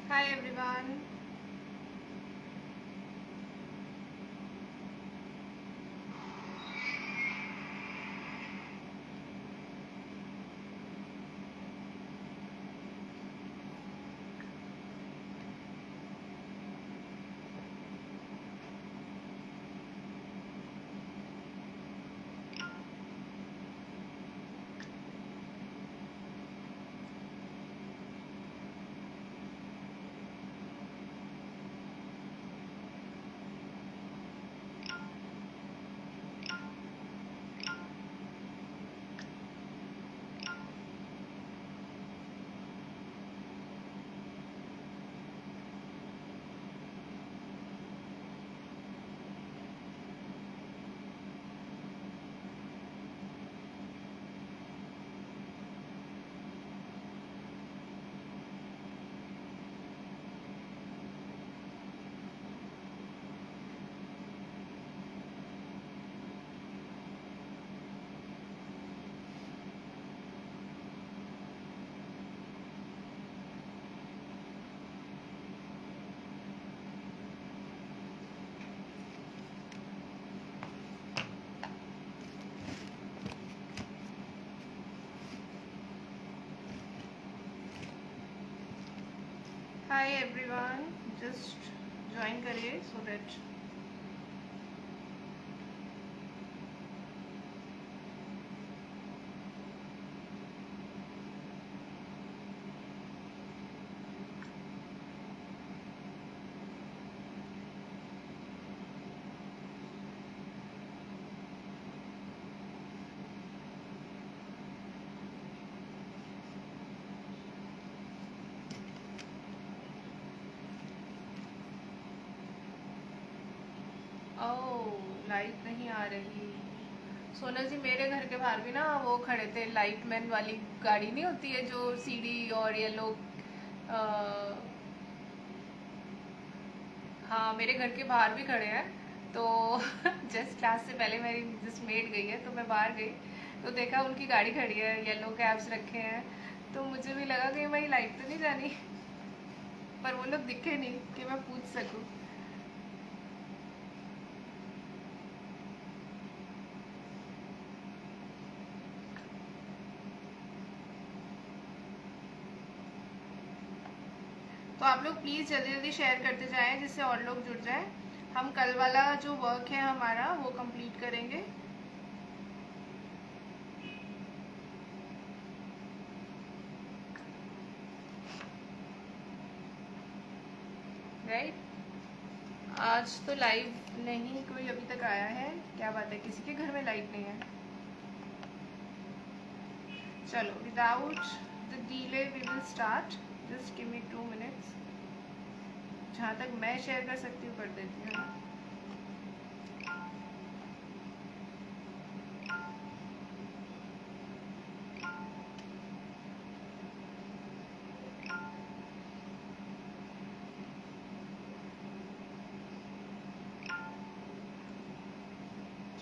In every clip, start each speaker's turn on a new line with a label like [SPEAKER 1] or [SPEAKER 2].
[SPEAKER 1] Hi everyone. Hi everyone. Just join करिए so that light नहीं आ रही। सोना जी, मेरे घर के बाहर भी ना वो खड़े थे, लाइट मैन वाली गाड़ी नहीं होती है जो सीडी और ये लोग हाँ, मेरे घर के बाहर भी खड़े हैं। तो जस्ट क्लास से पहले मेरी जस्ट मेड गई है तो मैं बाहर गई तो देखा उनकी गाड़ी खड़ी है, येलो कैब्स रखे हैं। तो मुझे भी लगा कि भाई लाइट तो नहीं जानी, पर वो लोग दिखे नहीं कि मैं पूछ सकूं। तो आप लोग प्लीज़ जल्दी जल्दी शेयर करते जाएं जिससे और लोग जुड़ जाएं। हम कल वाला जो वर्क है हमारा वो कंप्लीट करेंगे। राइट, आज तो लाइव नहीं कोई अभी तक आया है। क्या बात है, किसी के घर में लाइट नहीं है? चलो, without the delay we will start. Just give me 2 minutes. जहाँ तक मैं शेयर कर सकती हूँ कर देती हूँ।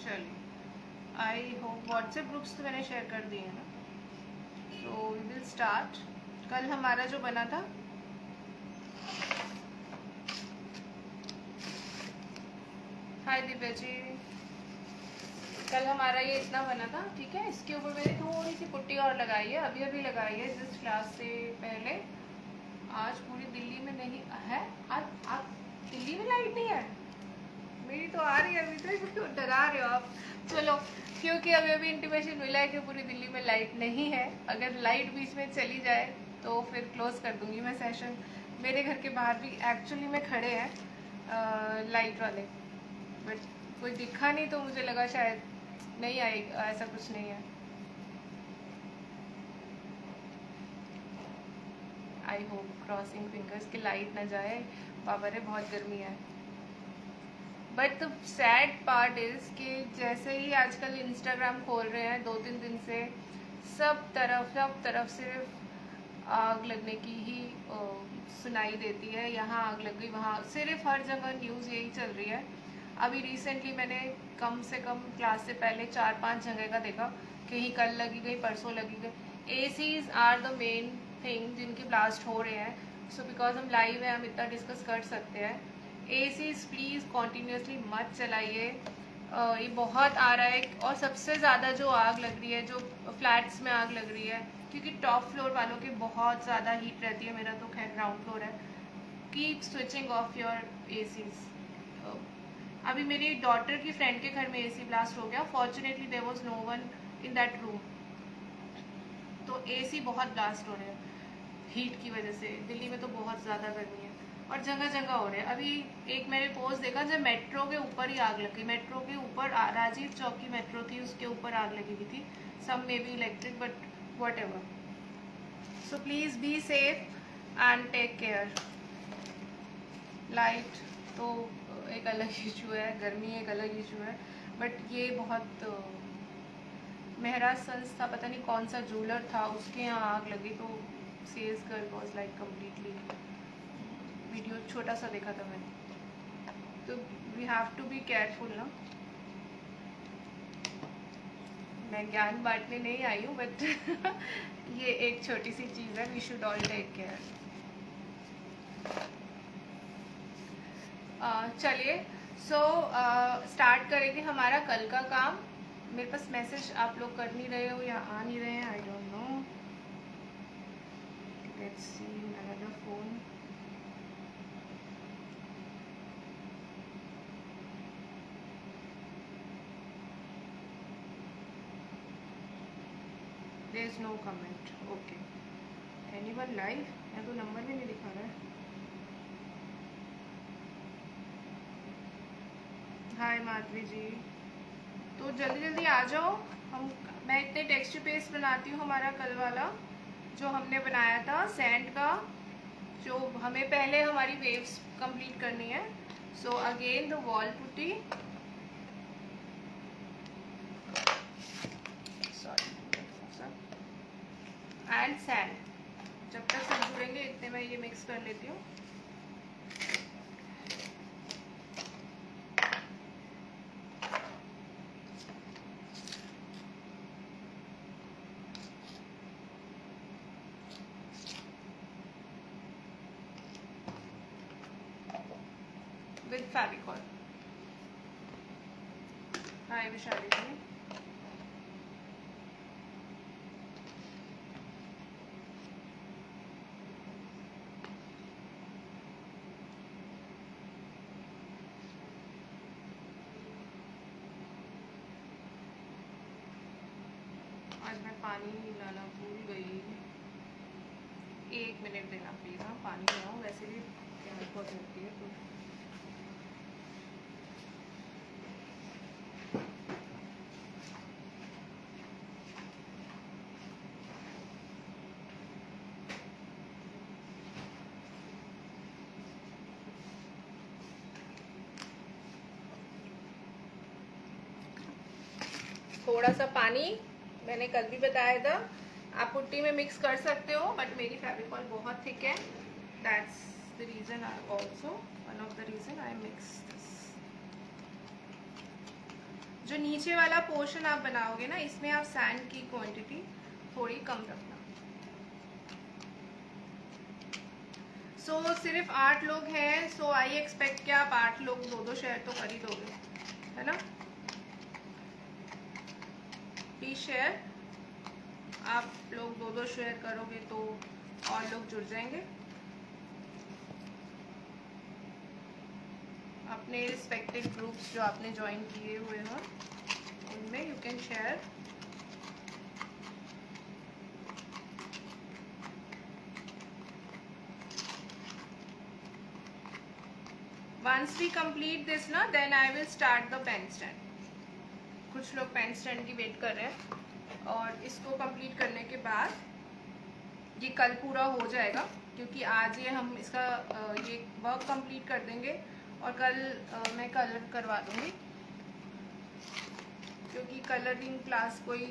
[SPEAKER 1] चलिए, आई होप व्हाट्सएप ग्रुप्स तो मैंने शेयर कर दिए हैं ना। So we will start. कल हमारा जो बना था, हाय दिव्या जी, कल हमारा ये इतना बना था, ठीक है। इसके ऊपर मैंने थोड़ी सी पुट्टी और लगाई है, अभी अभी लगाई है जिस क्लास से पहले। आज पूरी दिल्ली में नहीं है। आज दिल्ली में लाइट नहीं है? मेरी तो आ रही है अभी तक, क्यों डरा रहे हो आप? चलो, क्योंकि अभी अभी इंटीमेशन मिला है कि पूरी दिल्ली में लाइट नहीं है। अगर लाइट बीच में चली जाए तो फिर क्लोज कर दूंगी मैं सेशन। मेरे घर के बाहर भी एक्चुअली में खड़े हैं लाइट वाले, बट कोई दिखा नहीं तो मुझे लगा शायद नहीं आएगा, ऐसा कुछ नहीं है। आई होप, क्रॉसिंग फिंगर्स की लाइट ना जाए। बाबा रे, बहुत गर्मी है। But the sad part is कि जैसे ही आजकल इंस्टाग्राम खोल रहे हैं 2-3 दिन से, सब तरफ सिर्फ आग लगने की ही सुनाई देती है। यहाँ आग लग गई, वहाँ, सिर्फ हर जगह न्यूज़ यही चल रही है। अभी रिसेंटली मैंने कम से कम क्लास से पहले 4-5 जगह का देखा, कहीं कल लगी गई, परसों लगी गई। ACs are the main thing जिनके ब्लास्ट हो रहे हैं। सो बिकॉज हम लाइव है, हम इतना डिस्कस कर सकते हैं। एसीज प्लीज़ कॉन्टीन्यूसली मत चलाइए, ये बहुत आ रहा है। और सबसे ज़्यादा जो आग लग रही है, जो फ्लैट्स में आग लग रही है, क्योंकि टॉप फ्लोर वालों की बहुत ज़्यादा हीट रहती है। मेरा तो खैर ग्राउंड फ्लोर है। Keep switching off your ACs. अभी मेरी डॉटर की फ्रेंड के घर में एसी ब्लास्ट हो गया। Fortunately there was no one in that room. तो एसी बहुत ब्लास्ट हो रहे हैं हीट की वजह से। दिल्ली में तो बहुत ज़्यादा गर्मी है और जगह जगह हो रहे हैं। अभी एक मैंने पोस्ट देखा जब मेट्रो के ऊपर ही आग लगी। मेट्रो के ऊपर राजीव चौक की मेट्रो थी, उसके ऊपर आग लगी हुई थी। Some may be electric but whatever. So please be safe and take care. Light तो एक अलग इशू है, गर्मी एक अलग इशू है, बट ये बहुत महराज सन्स था, पता नहीं कौन सा ज्वेलर था, उसके यहाँ आग लगी। तो sales girl was like completely, video छोटा सा देखा था मैंने। तो we have to be careful ना। मैं ज्ञान बांटने नहीं आई हूँ, बट ये एक छोटी सी चीज़ है। We should all take care. चलिए, सो स्टार्ट करेंगे हमारा कल का काम। मेरे पास मैसेज आप लोग कर नहीं रहे हो या आ नहीं रहे हैं, I don't know. Let's see another phone. There is no comment. Okay, anyone live? या तो नंबर भी नहीं दिखा रहा है। हाय माधवी जी, तो जल्दी जल्दी आ जाओ। मैं इतने टेक्सचर पेस्ट बनाती हूँ हमारा कल वाला जो हमने बनाया था सैंड का, जो हमें पहले हमारी वेव्स कंप्लीट करनी है। So again the wall putty, and sand. जब तक सब जुड़ेंगे इतने में ये मिक्स कर लेती हूँ। विद फेविकॉल। हाय विशाली जी। आज मैं पानी लाना भूल गई। 1 मिनट देना प्लीज। हाँ, पानी ले आओ, वैसे भी प्यास बहुत होती है तो। थोड़ा सा पानी, मैंने कल भी बताया था, आप पुट्टी में मिक्स कर सकते हो, बट मेरी फेविकॉल बहुत थिक है। That's the reason I also, one of the reason I mix this. जो नीचे वाला पोर्शन आप बनाओगे ना, इसमें आप सैंड की क्वांटिटी थोड़ी कम रखना। सो सिर्फ 8 लोग हैं, सो आई एक्सपेक्ट कि आप 8 लोग 2-2 शेयर तो कर ही दोगे, है ना? Please share. आप लोग 2-2 शेयर करोगे तो और लोग जुड़ जाएंगे। अपने रिस्पेक्टिव ग्रुप्स जो आपने ज्वाइन किए हुए हो उनमें you can share. Once we complete this ना, then I will start the pen stand. कुछ लोग पेन स्टैंड की वेट कर रहे हैं, और इसको कंप्लीट करने के बाद ये कल पूरा हो जाएगा, क्योंकि आज ये हम इसका ये वर्क कंप्लीट कर देंगे और कल मैं कलर करवा दूंगी, क्योंकि कलरिंग क्लास कोई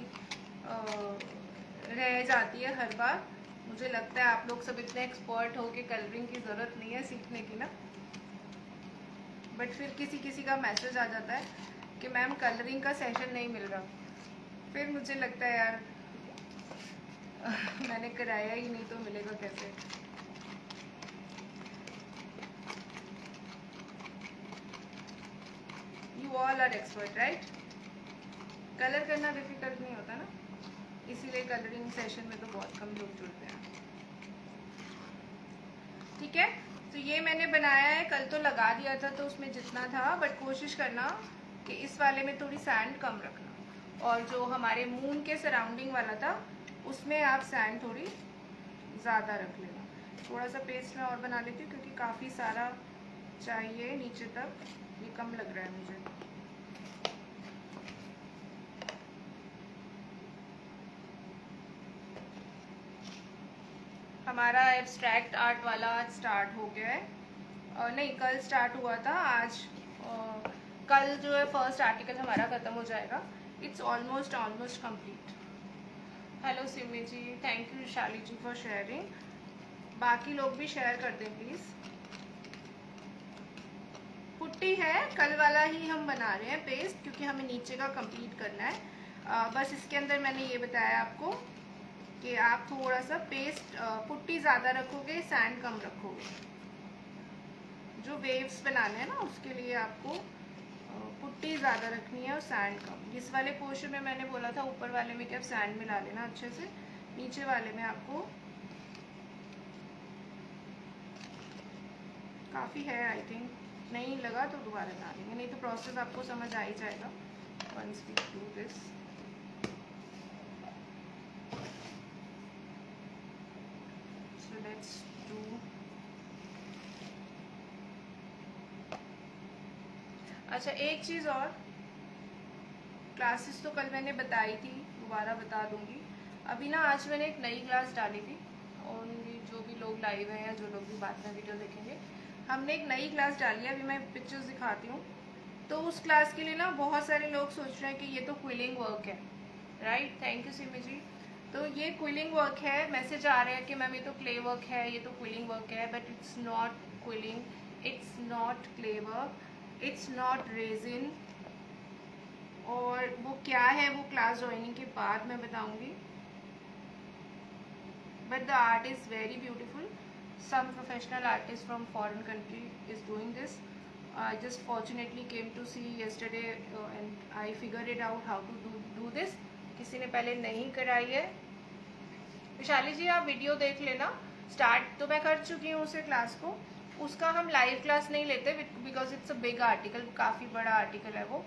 [SPEAKER 1] रह जाती है हर बार। मुझे लगता है आप लोग सब इतने एक्सपर्ट हो कि कलरिंग की ज़रूरत नहीं है सीखने की ना, बट फिर किसी किसी का मैसेज आ जाता है कि मैम कलरिंग का सेशन नहीं मिल रहा। फिर मुझे लगता है यार मैंने कराया ही नहीं तो मिलेगा कैसे। All are expert right. Colour करना डिफिकल्ट नहीं होता ना, इसीलिए कलरिंग सेशन में तो बहुत कम लोग जुड़ते हैं। ठीक है, तो ये मैंने बनाया है, कल तो लगा दिया था तो उसमें जितना था, बट कोशिश करना कि इस वाले में थोड़ी सैंड कम रखना, और जो हमारे मून के सराउंडिंग वाला था उसमें आप सैंड थोड़ी ज़्यादा रख लेना। थोड़ा सा पेस्ट मैं और बना लेती हूँ क्योंकि काफ़ी सारा चाहिए नीचे तक, ये कम लग रहा है मुझे। हमारा एब्स्ट्रैक्ट आर्ट वाला आज स्टार्ट हो गया है, और नहीं कल स्टार्ट हुआ था, आज कल जो है फर्स्ट आर्टिकल हमारा ख़त्म हो जाएगा। It's almost complete. Hello Simi ji, thank you Vishali ji for sharing. बाकी लोग भी शेयर कर दें प्लीज़। पुट्टी है, कल वाला ही हम बना रहे हैं पेस्ट, क्योंकि हमें नीचे का कंप्लीट करना है। बस इसके अंदर मैंने ये बताया आपको कि आप थोड़ा सा पेस्ट, पुट्टी ज़्यादा रखोगे, सैंड कम रखोगे। जो वेव्स बनाने हैं ना उसके लिए आपको पुट्टी ज़्यादा रखनी है और सैंड कम। इस वाले पोर्शन में मैंने बोला था ऊपर वाले में कि आप सैंड मिला लेना अच्छे से, नीचे वाले में आपको काफ़ी है, आई थिंक नहीं लगा तो दोबारा बना लेंगे, नहीं तो प्रोसेस आपको समझ आ ही जाएगा once we do this. So let's do. अच्छा एक चीज़ और, क्लासेस तो कल मैंने बताई थी, दोबारा बता दूंगी। अभी ना आज मैंने एक नई क्लास डाली थी, और जो भी लोग लाइव हैं या जो लोग भी बाद में वीडियो देखेंगे, हमने एक नई क्लास डाली है। अभी मैं पिक्चर्स दिखाती हूँ। तो उस क्लास के लिए ना बहुत सारे लोग सोच रहे हैं कि ये तो क्विलिंग वर्क है, राइट। थैंक यू सिमी जी। तो ये क्विलिंग वर्क है, मैसेज आ रहे हैं कि मैम ये तो क्ले वर्क है, ये तो क्विलिंग वर्क है, but it's not quilling, it's not clay work, it's not resin. और वो क्या है वो क्लास ज्वाइनिंग के बाद मैं बताऊंगी। But the art is very beautiful. Some professional artist from foreign country is doing this. I just fortunately came to see yesterday and I figured it out how to do this. किसी ने पहले नहीं कराई है। विशाली जी आप video देख लेना, start तो मैं कर चुकी हूँ उसे क्लास को, उसका हम लाइव क्लास नहीं लेते because it's a big article, काफ़ी बड़ा आर्टिकल है वो।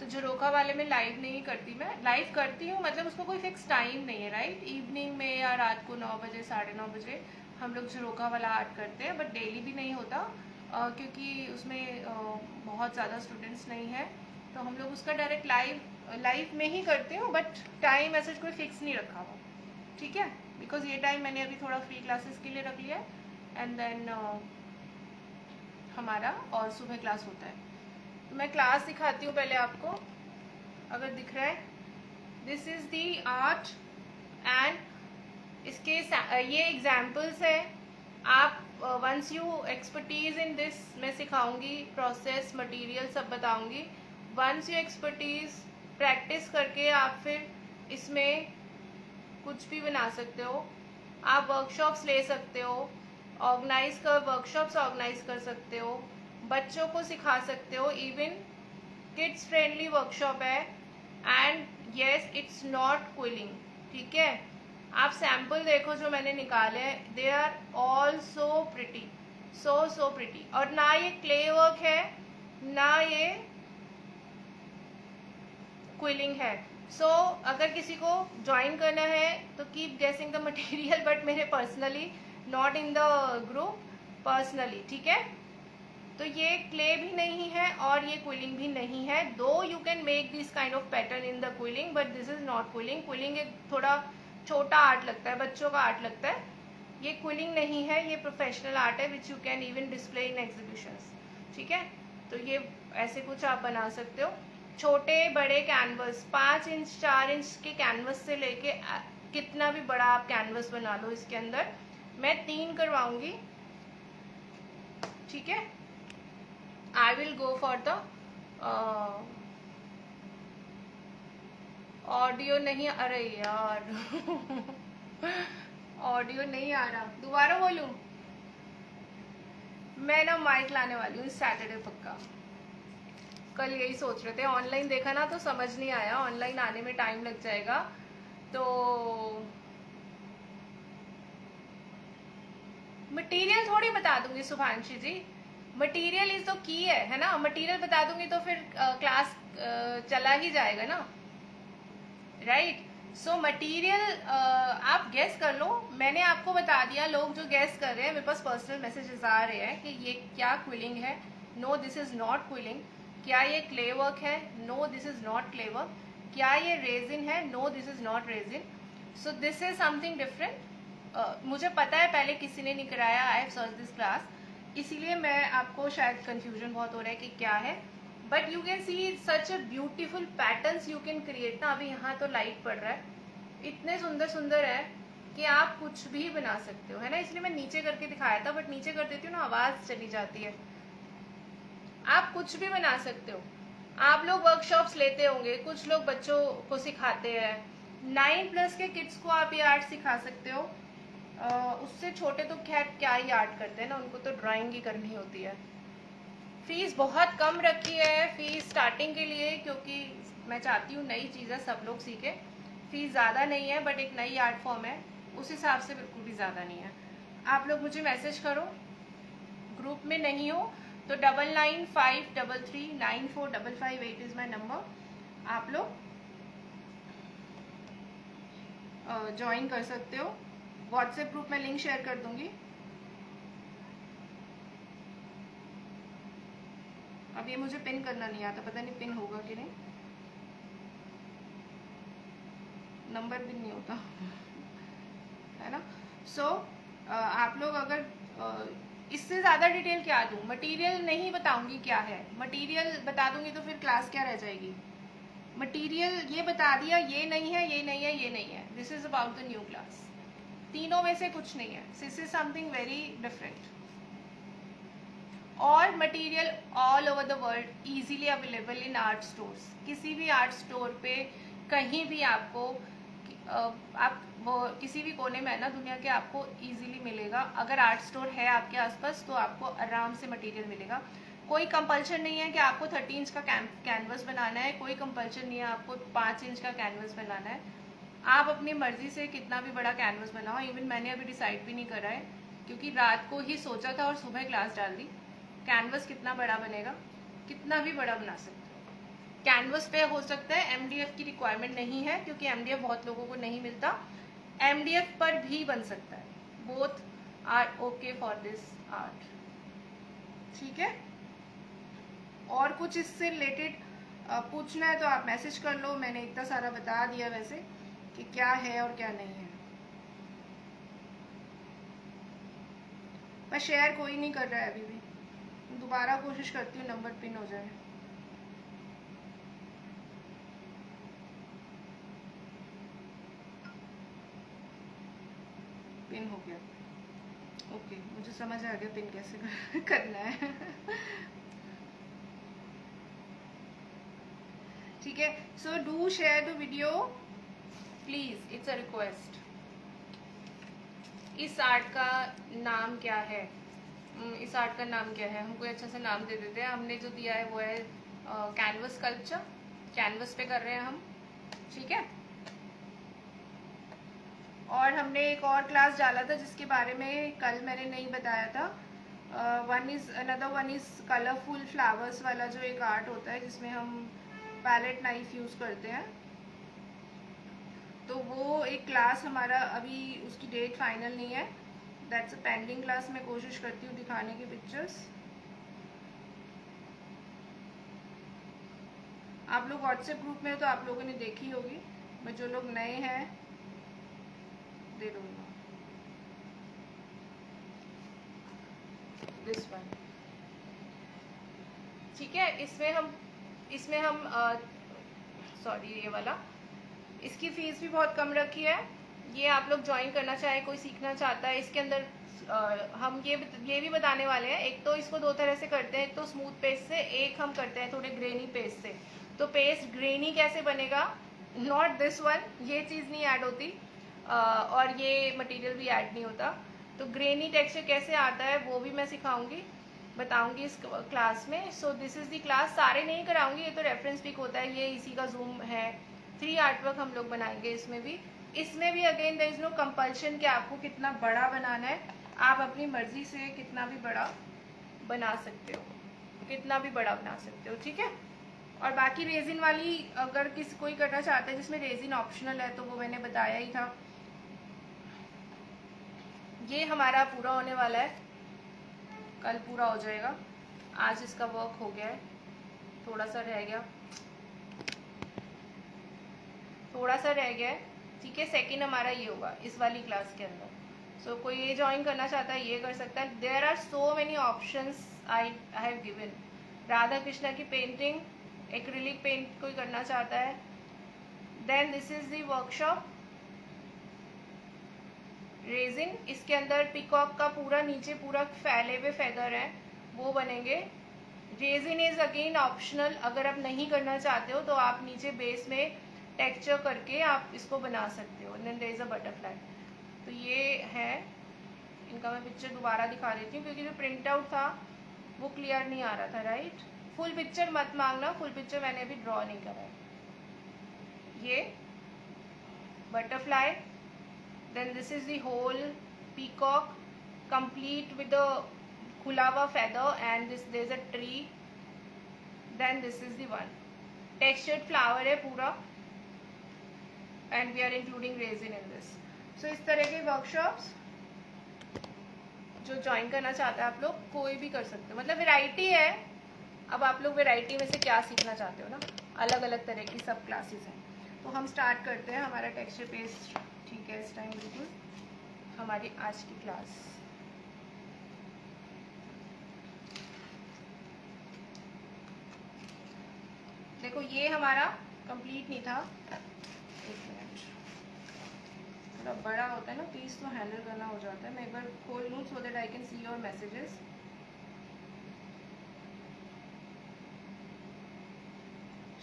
[SPEAKER 1] तो झरोखा वाले में लाइव नहीं करती, मैं लाइव करती हूँ मतलब उसका कोई फिक्स टाइम नहीं है, राइट। इवनिंग में या रात को 9 बजे 9:30 बजे हम लोग झरोखा वाला आर्ट करते हैं, बट डेली भी नहीं होता क्योंकि उसमें बहुत ज़्यादा स्टूडेंट्स नहीं है, तो हम लोग उसका डायरेक्ट लाइव में ही करते हो, बट टाइम ऐसे कोई फिक्स नहीं रखा हुआ, ठीक है। बिकॉज ये टाइम मैंने अभी थोड़ा फ्री क्लासेस के लिए रख लिया है, एंड देन हमारा और सुबह क्लास होता है। तो मैं क्लास दिखाती हूँ पहले आपको, अगर दिख रहा है। This is the art and इसके ये एग्जाम्पल्स है। आप once you expertise in this, मैं सिखाऊंगी प्रोसेस, मटेरियल सब बताऊंगी। वंस यू एक्सपर्टीज प्रैक्टिस करके आप फिर इसमें कुछ भी बना सकते हो। आप वर्कशॉप्स ले सकते हो, वर्कशॉप्स ऑर्गेनाइज कर सकते हो, बच्चों को सिखा सकते हो। इवन किड्स फ्रेंडली वर्कशॉप है, and yes it's not quilling, ठीक है। आप सैम्पल देखो जो मैंने निकाले हैं, they are all so pretty, so pretty. और ना ये क्ले वर्क है ना ये क्विलिंग है। सो अगर किसी को ज्वाइन करना है तो keep guessing the material, but मेरे personally not in the group, personally, ठीक है। तो ये क्ले भी नहीं है और ये क्विलिंग भी नहीं है, दो you can make this kind of pattern in the quilling, but this is not quilling. Quilling एक थोड़ा छोटा आर्ट लगता है, बच्चों का आर्ट लगता है, ये क्विलिंग नहीं है, ये प्रोफेशनल आर्ट है which you can even display in exhibitions, ठीक है। तो ये ऐसे कुछ आप बना सकते हो। छोटे बड़े कैनवस, 5 इंच 4 इंच के कैनवस से लेके कितना भी बड़ा आप कैनवस बना लो इसके अंदर। मैं 3 करवाऊंगी, ठीक है। I will go for the audio नहीं, अरे यार ऑडियो नहीं आ रहा, दोबारा बोलूं? मैं ना माइक लाने वाली हूँ इस सैटरडे पक्का। कल यही सोच रहे थे, ऑनलाइन देखा ना तो समझ नहीं आया, ऑनलाइन आने में टाइम लग जाएगा। तो मटेरियल थोड़ी बता दूंगी सुभांशी जी, मटेरियल इज तो की है ना, मटेरियल बता दूंगी तो फिर क्लास चला ही जाएगा ना, राइट। सो मटेरियल आप गेस कर लो, मैंने आपको बता दिया। लोग जो गेस कर रहे हैं, मेरे पास पर्सनल मैसेजेस आ रहे हैं कि ये क्या क्विलिंग है, no this is not quilling. क्या ये क्ले वर्क है, no this is not clay work. क्या ये रेजिन है, no this is not resin. So this is something different. मुझे पता है पहले किसी ने नहीं कराया, I have search this class, इसीलिए मैं आपको शायद कंफ्यूजन बहुत हो रहा है कि क्या है। But you can see such a beautiful patterns you can create ना। अभी यहाँ तो लाइट पड़ रहा है, इतने सुंदर सुंदर है कि आप कुछ भी बना सकते हो, है ना। इसलिए मैं नीचे करके दिखाया था, बट नीचे कर देती हूँ ना आवाज चली जाती है। आप कुछ भी बना सकते हो। आप लोग वर्कशॉप्स लेते होंगे, कुछ लोग बच्चों को सिखाते हैं। 9+ के किड्स को आप ये आर्ट सिखा सकते हो। उससे छोटे तो खैर क्या ही आर्ट करते हैं ना, उनको तो ड्राइंग ही करनी होती है। फीस बहुत कम रखी है, फीस स्टार्टिंग के लिए, क्योंकि मैं चाहती हूँ नई चीज़ें सब लोग सीखें। फीस ज़्यादा नहीं है, बट एक नई आर्ट फॉर्म है, उस हिसाब से बिल्कुल भी ज़्यादा नहीं है। आप लोग मुझे मैसेज करो, ग्रुप में नहीं हो तो 9953339455 इज माई नंबर। आप लोग ज्वाइन कर सकते हो। व्हाट्सएप ग्रुप में लिंक शेयर कर दूंगी। अब ये मुझे पिन करना नहीं आता, पता नहीं पिन होगा कि नहीं, नंबर पिन नहीं होता है ना। सो आप लोग अगर इससे ज़्यादा डिटेल क्या दूँ, मटेरियल नहीं बताऊंगी क्या है। मटेरियल बता दूंगी तो फिर क्लास क्या रह जाएगी। मटेरियल ये बता दिया, ये नहीं है, ये नहीं है, ये नहीं है। This is about the new class. तीनों में से कुछ नहीं है, this is something very different. और material all over the world easily available in art stores. किसी भी आर्ट स्टोर पे कहीं भी आपको आप वो किसी भी कोने में है ना दुनिया के, आपको इजीली मिलेगा। अगर आर्ट स्टोर है आपके आसपास तो आपको आराम से मटेरियल मिलेगा। कोई कंपल्शन नहीं है कि आपको 30 इंच का कैनवस बनाना है, कोई कंपल्शन नहीं है आपको 5 इंच का कैनवस बनाना है। आप अपनी मर्जी से कितना भी बड़ा कैनवस बनाओ। इवन मैंने अभी डिसाइड भी नहीं करा है, क्योंकि रात को ही सोचा था और सुबह क्लास डाल दी। कैनवस कितना बड़ा बनेगा, कितना भी बड़ा बना सकते हो। कैनवस पे हो सकता है, एमडीएफ की रिक्वायरमेंट नहीं है, क्योंकि एमडीएफ बहुत लोगों को नहीं मिलता। एमडीएफ पर भी बन सकता है, both are okay for this art. ठीक है, और कुछ इससे रिलेटेड पूछना है तो आप मैसेज कर लो। मैंने इतना सारा बता दिया वैसे कि क्या है और क्या नहीं है, पर शेयर कोई नहीं कर रहा है अभी भी। दोबारा कोशिश करती हूँ नंबर पिन हो जाए। पिन हो गया, ओके, मुझे समझ आ गया पिन कैसे करना है ठीक है। So do share the video please, it's a request. इस आर्ट का नाम क्या है, इस आर्ट का नाम क्या है, हम कोई अच्छा सा नाम दे देते हैं। हमने जो दिया है वो है कैनवस स्कल्पचर, कैनवस पे कर रहे हैं हम, ठीक है। और हमने एक और क्लास डाला था जिसके बारे में कल मैंने नहीं बताया था। Another one is colourful flowers वाला जो एक आर्ट होता है, जिसमें हम पैलेट नाइफ यूज करते हैं। तो वो एक क्लास हमारा अभी उसकी डेट फाइनल नहीं है, दैट्स अ पेंडिंग क्लास। मैं कोशिश करती हूँ दिखाने की पिक्चर्स। आप लोग व्हाट्सएप ग्रुप में हो तो आप लोगों ने देखी होगी, मैं जो लोग नए हैं दे दूंगा। दिस वन, ठीक है। इसमें हम सॉरी ये वाला, इसकी फीस भी बहुत कम रखी है। ये आप लोग ज्वाइन करना चाहे, कोई सीखना चाहता है, इसके अंदर हम ये भी बताने वाले हैं। एक तो इसको दो तरह से करते हैं, एक तो स्मूथ पेस्ट से, एक हम करते हैं थोड़े ग्रेनी पेस्ट से। तो पेस्ट ग्रेनी कैसे बनेगा, नॉट दिस वन, ये चीज़ नहीं ऐड होती और ये मटेरियल भी ऐड नहीं होता। तो ग्रेनी टेक्सचर कैसे आता है वो भी मैं सिखाऊंगी। बताऊंगी इस क्लास में। So this is the class. सारे नहीं कराऊंगी, ये तो रेफरेंस पिक होता है, ये इसी का जूम है। 3 आर्टवर्क हम लोग बनाएंगे इसमें भी। इसमें भी again there is no compulsion कि आपको कितना बड़ा बनाना है, आप अपनी मर्जी से कितना भी बड़ा बना सकते हो, कितना भी बड़ा बना सकते हो, ठीक है। और बाकी रेजिन वाली अगर कोई करना चाहता है जिसमें रेजिन ऑप्शनल है तो वो मैंने बताया ही था। ये हमारा पूरा होने वाला है, कल पूरा हो जाएगा। आज इसका वर्क हो गया है, थोड़ा सा रह गया, थोड़ा सा रह गया है, ठीक है। सेकंड हमारा ये होगा इस वाली क्लास के अंदर। सो कोई ये ज्वाइन करना चाहता है ये कर सकता है। There are so many options I have given. Radha Krishna की पेंटिंग, एक्रिलिक पेंट कोई करना चाहता है, then this is the workshop. Resin, इसके अंदर पिकॉक का पूरा नीचे पूरा फैले हुए फेदर है वो बनेंगे। रेजिन इज अगेन ऑप्शनल, अगर आप नहीं करना चाहते हो तो आप नीचे बेस में टेक्सचर करके आप इसको बना सकते हो। Then there is a butterfly. तो ये है इनका, मैं पिक्चर दोबारा दिखा देती हूँ क्योंकि जो प्रिंट आउट था वो क्लियर नहीं आ रहा था, राइट। फुल पिक्चर मत मांगना, फुल पिक्चर मैंने अभी ड्रॉ नहीं करा है। ये butterfly, then this is the whole peacock complete with the खुला हुआ feather and this there is a tree, then this is the one textured flower है पूरा and we are including resin in this। so इस तरह के workshops जो join करना चाहते हैं आप लोग कोई भी कर सकते हो, मतलब वैरायटी है। अब आप लोग वैरायटी में से क्या सीखना चाहते हो ना, अलग अलग तरह की सब क्लासेस हैं। तो हम स्टार्ट करते हैं हमारा टेक्सचर पेस्ट, ठीक है। इस टाइम बिल्कुल हमारी आज की क्लास। देखो ये हमारा कंप्लीट नहीं था, एक मिनट, थोड़ा बड़ा होता है ना पीस तो हैंडल करना हो जाता है। मैं एक बार खोल लूँ सो that I can see your messages.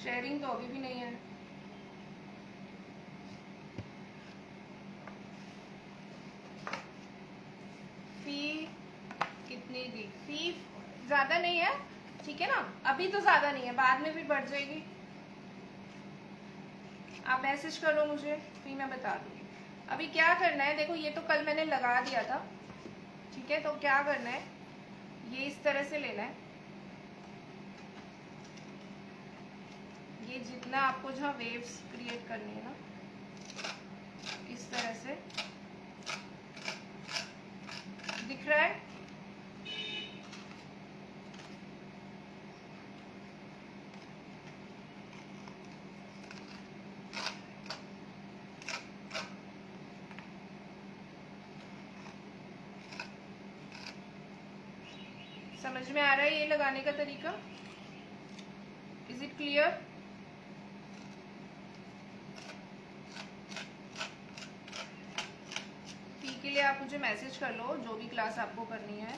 [SPEAKER 1] Sharing तो अभी भी नहीं है। फी कितनी दी? फी ज़्यादा नहीं है, ठीक है ना, अभी तो ज़्यादा नहीं है, बाद में भी बढ़ जाएगी। आप मैसेज करो मुझे, फी मैं बता दूँगी। अभी क्या करना है, देखो ये तो कल मैंने लगा दिया था, ठीक है। तो क्या करना है, ये इस तरह से लेना है, ये जितना आपको जहाँ वेव्स क्रिएट करनी है ना, इस तरह से दिख रहा है। समझ में आ रहा है ये लगाने का तरीका? Is it clear? फी के लिए आप मुझे मैसेज कर लो, जो भी क्लास आपको करनी है।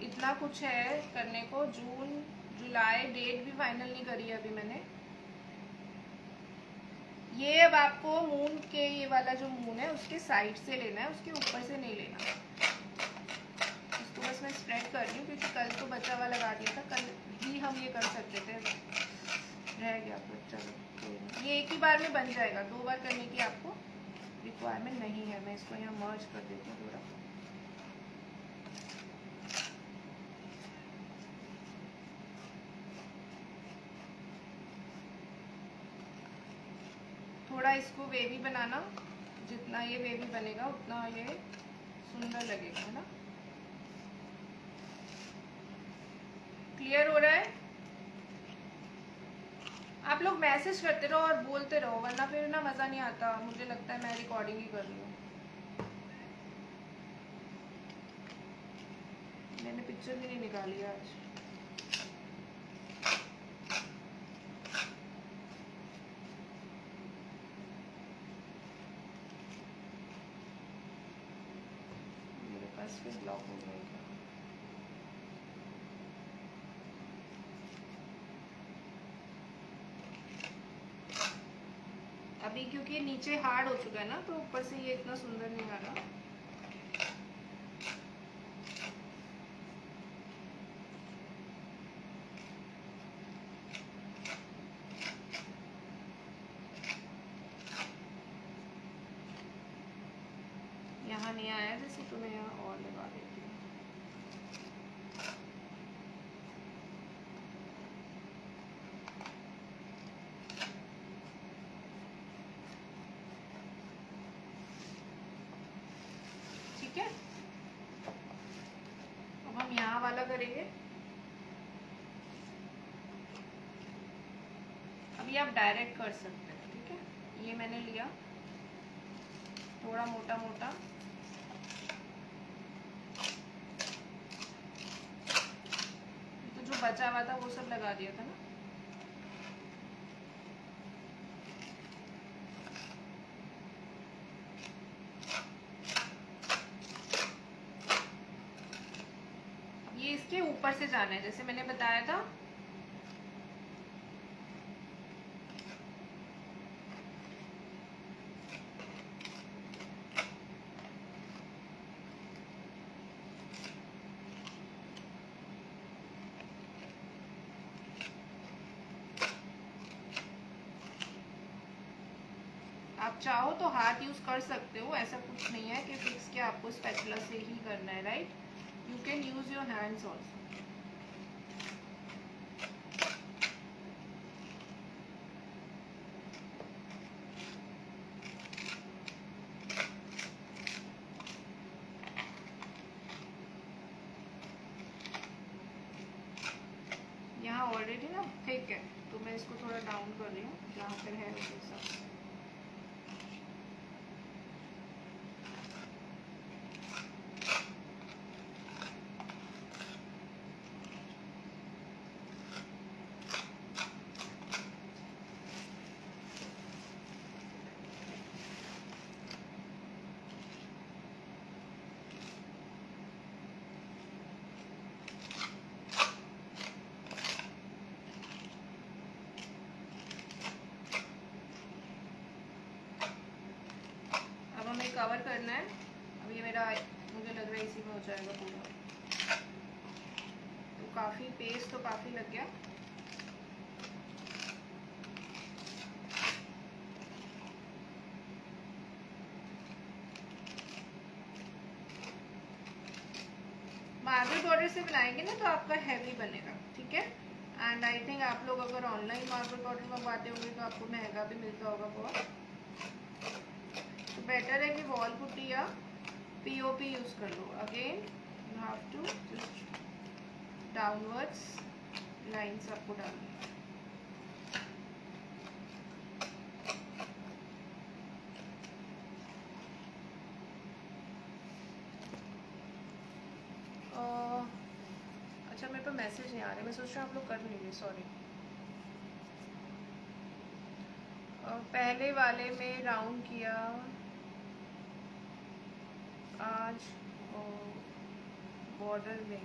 [SPEAKER 1] इतना कुछ है करने को। जून जुलाई डेट भी फाइनल नहीं करी है अभी मैंने। ये अब आपको मून के, ये वाला जो मून है उसके साइड से लेना है, उसके ऊपर से नहीं लेना। इसको बस मैं स्प्रेड कर रही हूँ क्योंकि कल तो बचा हुआ लगा दिया था, कल भी हम ये कर सकते थे, रह गया कुछ। चलो ये एक ही बार में बन जाएगा, 2 बार करने की आपको रिक्वायरमेंट नहीं है। मैं इसको यहाँ मर्ज कर देती हूँ थोड़ा। थोड़ा इसको वेवी बनाना, जितना ये वेवी बनेगा उतना ये सुंदर लगेगा, है ना। क्लियर हो रहा है? आप लोग मैसेज करते रहो और बोलते रहो, वरना फिर ना मज़ा नहीं आता। मुझे लगता है मैं रिकॉर्डिंग ही कर रही हूँ। मैंने पिक्चर भी नहीं निकाली आज। मेरे पास फिर ब्लॉक हो जाएगा। अभी क्योंकि नीचे हार्ड हो चुका है ना, तो ऊपर से ये इतना सुंदर नहीं आ रहा। नहीं आया जैसे तो मैं यहाँ और लगा देती हूँ। ठीक है, अब हम यहाँ वाला करेंगे। अभी आप डायरेक्ट कर सकते हैं, ठीक है। ये मैंने लिया थोड़ा मोटा मोटा, तो जो बचा हुआ था वो सब लगा दिया था ना। ये इसके ऊपर से जाना है जैसे मैंने बताया था। आप चाहो तो हाथ यूज कर सकते हो, ऐसा कुछ नहीं है कि फिक्स के आपको स्पैचुला से ही करना है, right. You can use your hands also. यहाँ ऑलरेडी ना थिक है, तो मैं इसको थोड़ा डाउन कर रही हूँ जहाँ पर है उस हिसाब से। कवर करना है। अब ये मेरा मुझे लग रहा है इसी में हो जाएगा पूरा। तो काफ़ी पेस्ट तो काफ़ी लग गया। मार्बल बॉर्डर से बनाएंगे ना तो आपका हैवी बनेगा, ठीक है। एंड आई थिंक आप लोग अगर ऑनलाइन मार्बल बॉर्डर मंगवाते होंगे तो आपको महंगा भी मिलता होगा बहुत। तो बेटर है कि वॉल पुट्टी या पीओपी यूज कर लो। Again you have to just downwards lines आपको डालनी है। अच्छा मेरे पे मैसेज नहीं आ रहे, मैं सोच रहा हूँ आप लोग कर लीजिए, सॉरी। पहले वाले में राउंड किया आज बॉर्डर में।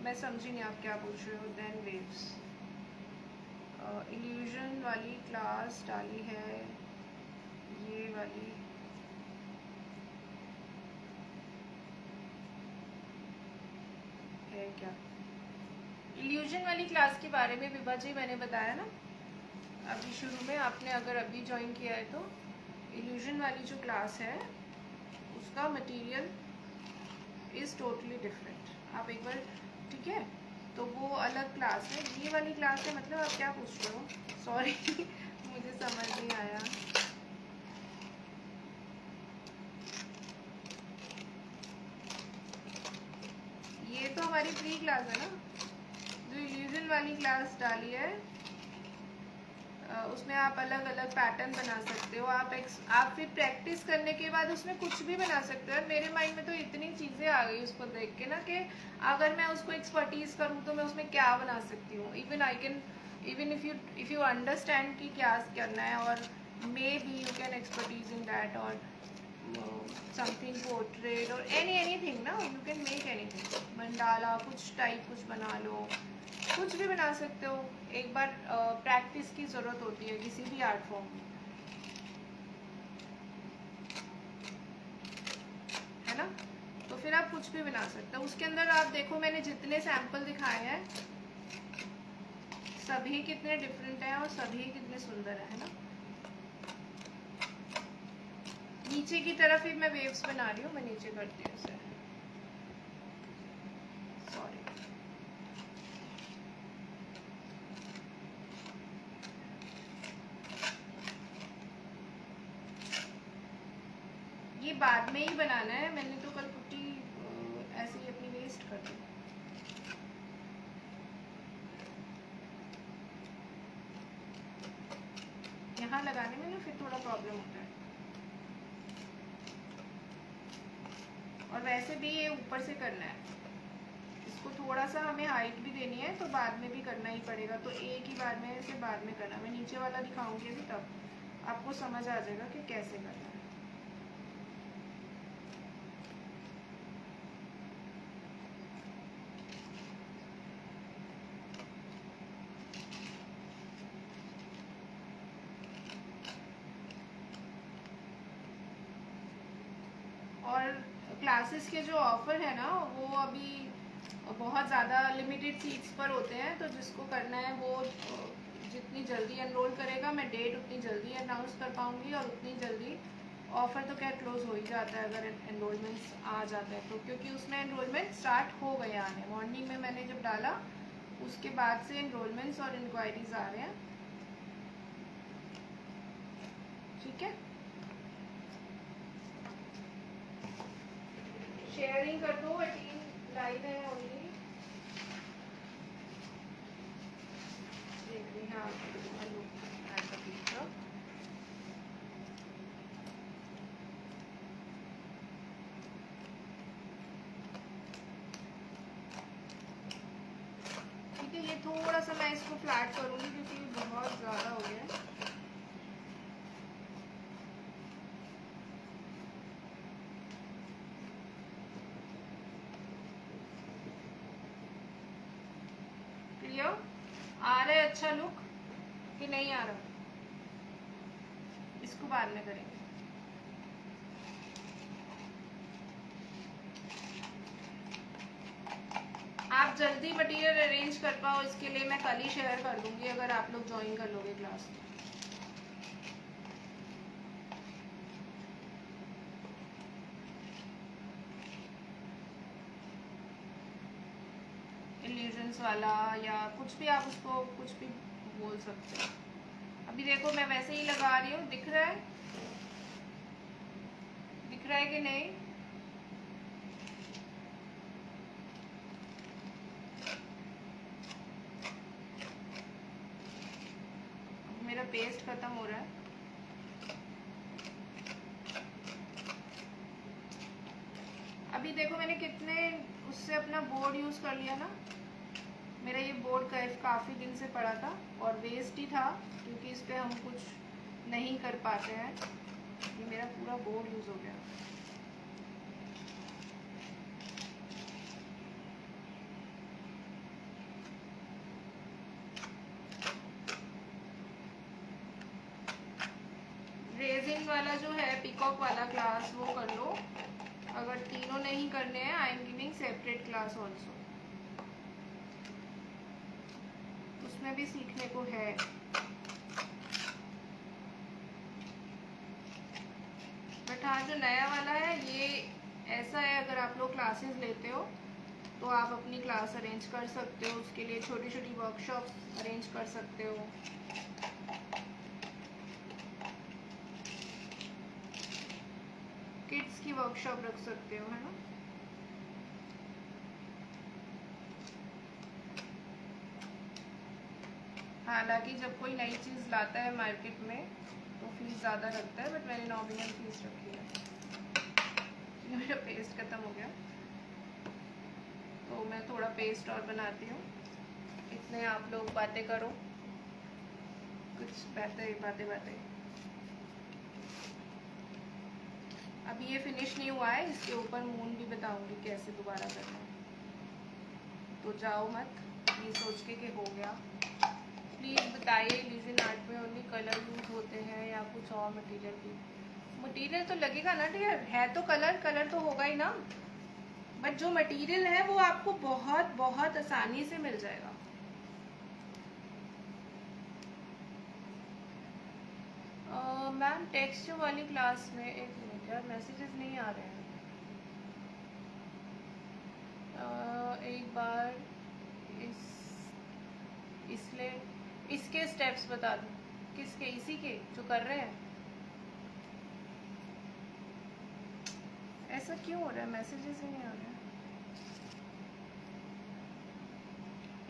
[SPEAKER 1] मैं समझी नहीं आप क्या पूछ रहे हो। देन वेव्स इल्यूजन वाली क्लास डाली है, ये वाली है क्या? इल्यूजन वाली क्लास के बारे में विभा जी मैंने बताया ना अभी शुरू में। आपने अगर अभी ज्वाइन किया है तो इल्यूजन वाली जो क्लास है उसका मटेरियल इज़ टोटली डिफरेंट। आप एक बार, ठीक है, तो वो अलग क्लास है। ये वाली क्लास है, मतलब आप क्या पूछ रहे हो? सॉरी मुझे समझ नहीं आया। ये तो हमारी प्री क्लास है ना, जो इल्यूजन वाली क्लास डाली है उसमें आप अलग अलग पैटर्न बना सकते हो। आप फिर प्रैक्टिस करने के बाद उसमें कुछ भी बना सकते हो। मेरे माइंड में तो इतनी चीज़ें आ गई उसको देख के ना कि अगर मैं उसको एक्सपर्टीज करूँ तो मैं उसमें क्या बना सकती हूँ। इवन इफ़ यू अंडरस्टैंड कि क्या करना है, और may be you can expertise in that, और समथिंग पोर्ट्रेट और एनीथिंग ना, you can make anything. Mandala कुछ टाइप कुछ बना लो, कुछ भी बना सकते हो। एक बार प्रैक्टिस की ज़रूरत होती है किसी भी आर्ट फॉर्म में, है ना। तो फिर आप कुछ भी बना सकते हो। उसके अंदर आप देखो मैंने जितने सैंपल दिखाए हैं सभी कितने डिफरेंट हैं और सभी कितने सुंदर है ना। नीचे की तरफ ही मैं वेव्स बना रही हूँ, मैं नीचे करती हूँ इसे, सॉरी। ये बाद में ही बनाना है, मैंने तो कल पुट्टी ऐसे ही अपनी वेस्ट कर दी। यहाँ लगाने में ना फिर थोड़ा प्रॉब्लम होता है, और वैसे भी ये ऊपर से करना है, इसको थोड़ा सा हमें हाइट भी देनी है, तो बाद में भी करना ही पड़ेगा, तो एक ही बार में से बाद में करना। मैं नीचे वाला दिखाऊंगी अभी, तब आपको समझ आ जाएगा कि कैसे करना है। और क्लासेस के जो ऑफर है ना, वो अभी बहुत ज़्यादा लिमिटेड सीट्स पर होते हैं, तो जिसको करना है वो जितनी जल्दी एनरोल करेगा, मैं डेट उतनी जल्दी अनाउंस कर पाऊँगी, और उतनी जल्दी ऑफ़र तो क्या क्लोज हो ही जाता है अगर एनरोलमेंट्स आ जाता है तो, क्योंकि उसमें एनरोलमेंट स्टार्ट हो गए आने, मॉर्निंग में मैंने जब डाला उसके बाद से एनरोलमेंट्स और इंक्वायरीज आ रहे हैं। ठीक है, शेयरिंग कर दो, 18 लाइव है ओनली। हाँ, ठीक है, ये थोड़ा सा मैं इसको फ्लैट करूँगी क्योंकि बहुत ज़्यादा हो गया है। आ रहा है अच्छा लुक कि नहीं आ रहा, इसको बाद में करेंगे। आप जल्दी मटेरियल अरेंज कर पाओ इसके लिए मैं कल ही शेयर कर दूंगी, अगर आप लोग ज्वाइन कर लोगे क्लास। इल्यूजन्स वाला या कुछ भी, आप उसको कुछ भी बोल सकते हो। अभी देखो मैं वैसे ही लगा रही हूँ, दिख रहा है, दिख रहा है कि नहीं? मेरा पेस्ट खत्म हो रहा है। अभी देखो मैंने कितने उससे अपना बोर्ड यूज कर लिया ना, मेरा ये बोर्ड काफ़ी दिन से पड़ा था और वेस्ट ही था, क्योंकि इस पे हम कुछ नहीं कर पाते हैं। ये मेरा पूरा बोर्ड यूज हो गया। रेजिन वाला जो है पीकॉक वाला क्लास वो कर लो, अगर तीनों नहीं करने हैं I am giving separate class also, उसमें भी सीखने को है। बट हाँ, जो नया वाला है ये ऐसा है, अगर आप लोग क्लासेस लेते हो तो आप अपनी क्लास अरेंज कर सकते हो, उसके लिए छोटी छोटी वर्कशॉप अरेंज कर सकते हो। किड्स की वर्कशॉप रख सकते हो, है ना। हालांकि जब कोई नई चीज़ लाता है मार्केट में तो फीस ज़्यादा लगता है, बट मैंने नॉमिनल फीस रखी है। मेरा पेस्ट ख़त्म हो गया तो मैं थोड़ा पेस्ट और बनाती हूँ। इतने आप लोग बातें करो, कुछ बातें। अभी ये फिनिश नहीं हुआ है, इसके ऊपर मून भी बताऊंगी कैसे दोबारा करना है, तो जाओ मत ये सोच के कि हो गया। प्लीज़ बताइए इल्यूजन आर्ट में ओनली कलर यूज होते हैं या कुछ और मटेरियल भी? मटेरियल तो लगेगा ना डियर, है तो कलर तो होगा ही ना, बट जो मटेरियल है वो आपको बहुत बहुत आसानी से मिल जाएगा। मैम टेक्सचर वाली क्लास में, एक मिनट यार, मैसेजेस नहीं आ रहे हैं। एक बार इसलिए इसके स्टेप्स बता दो। किसके? इसी के जो कर रहे हैं। ऐसा क्यों हो रहा है? मैसेजेस ही नहीं आ रहे हैं।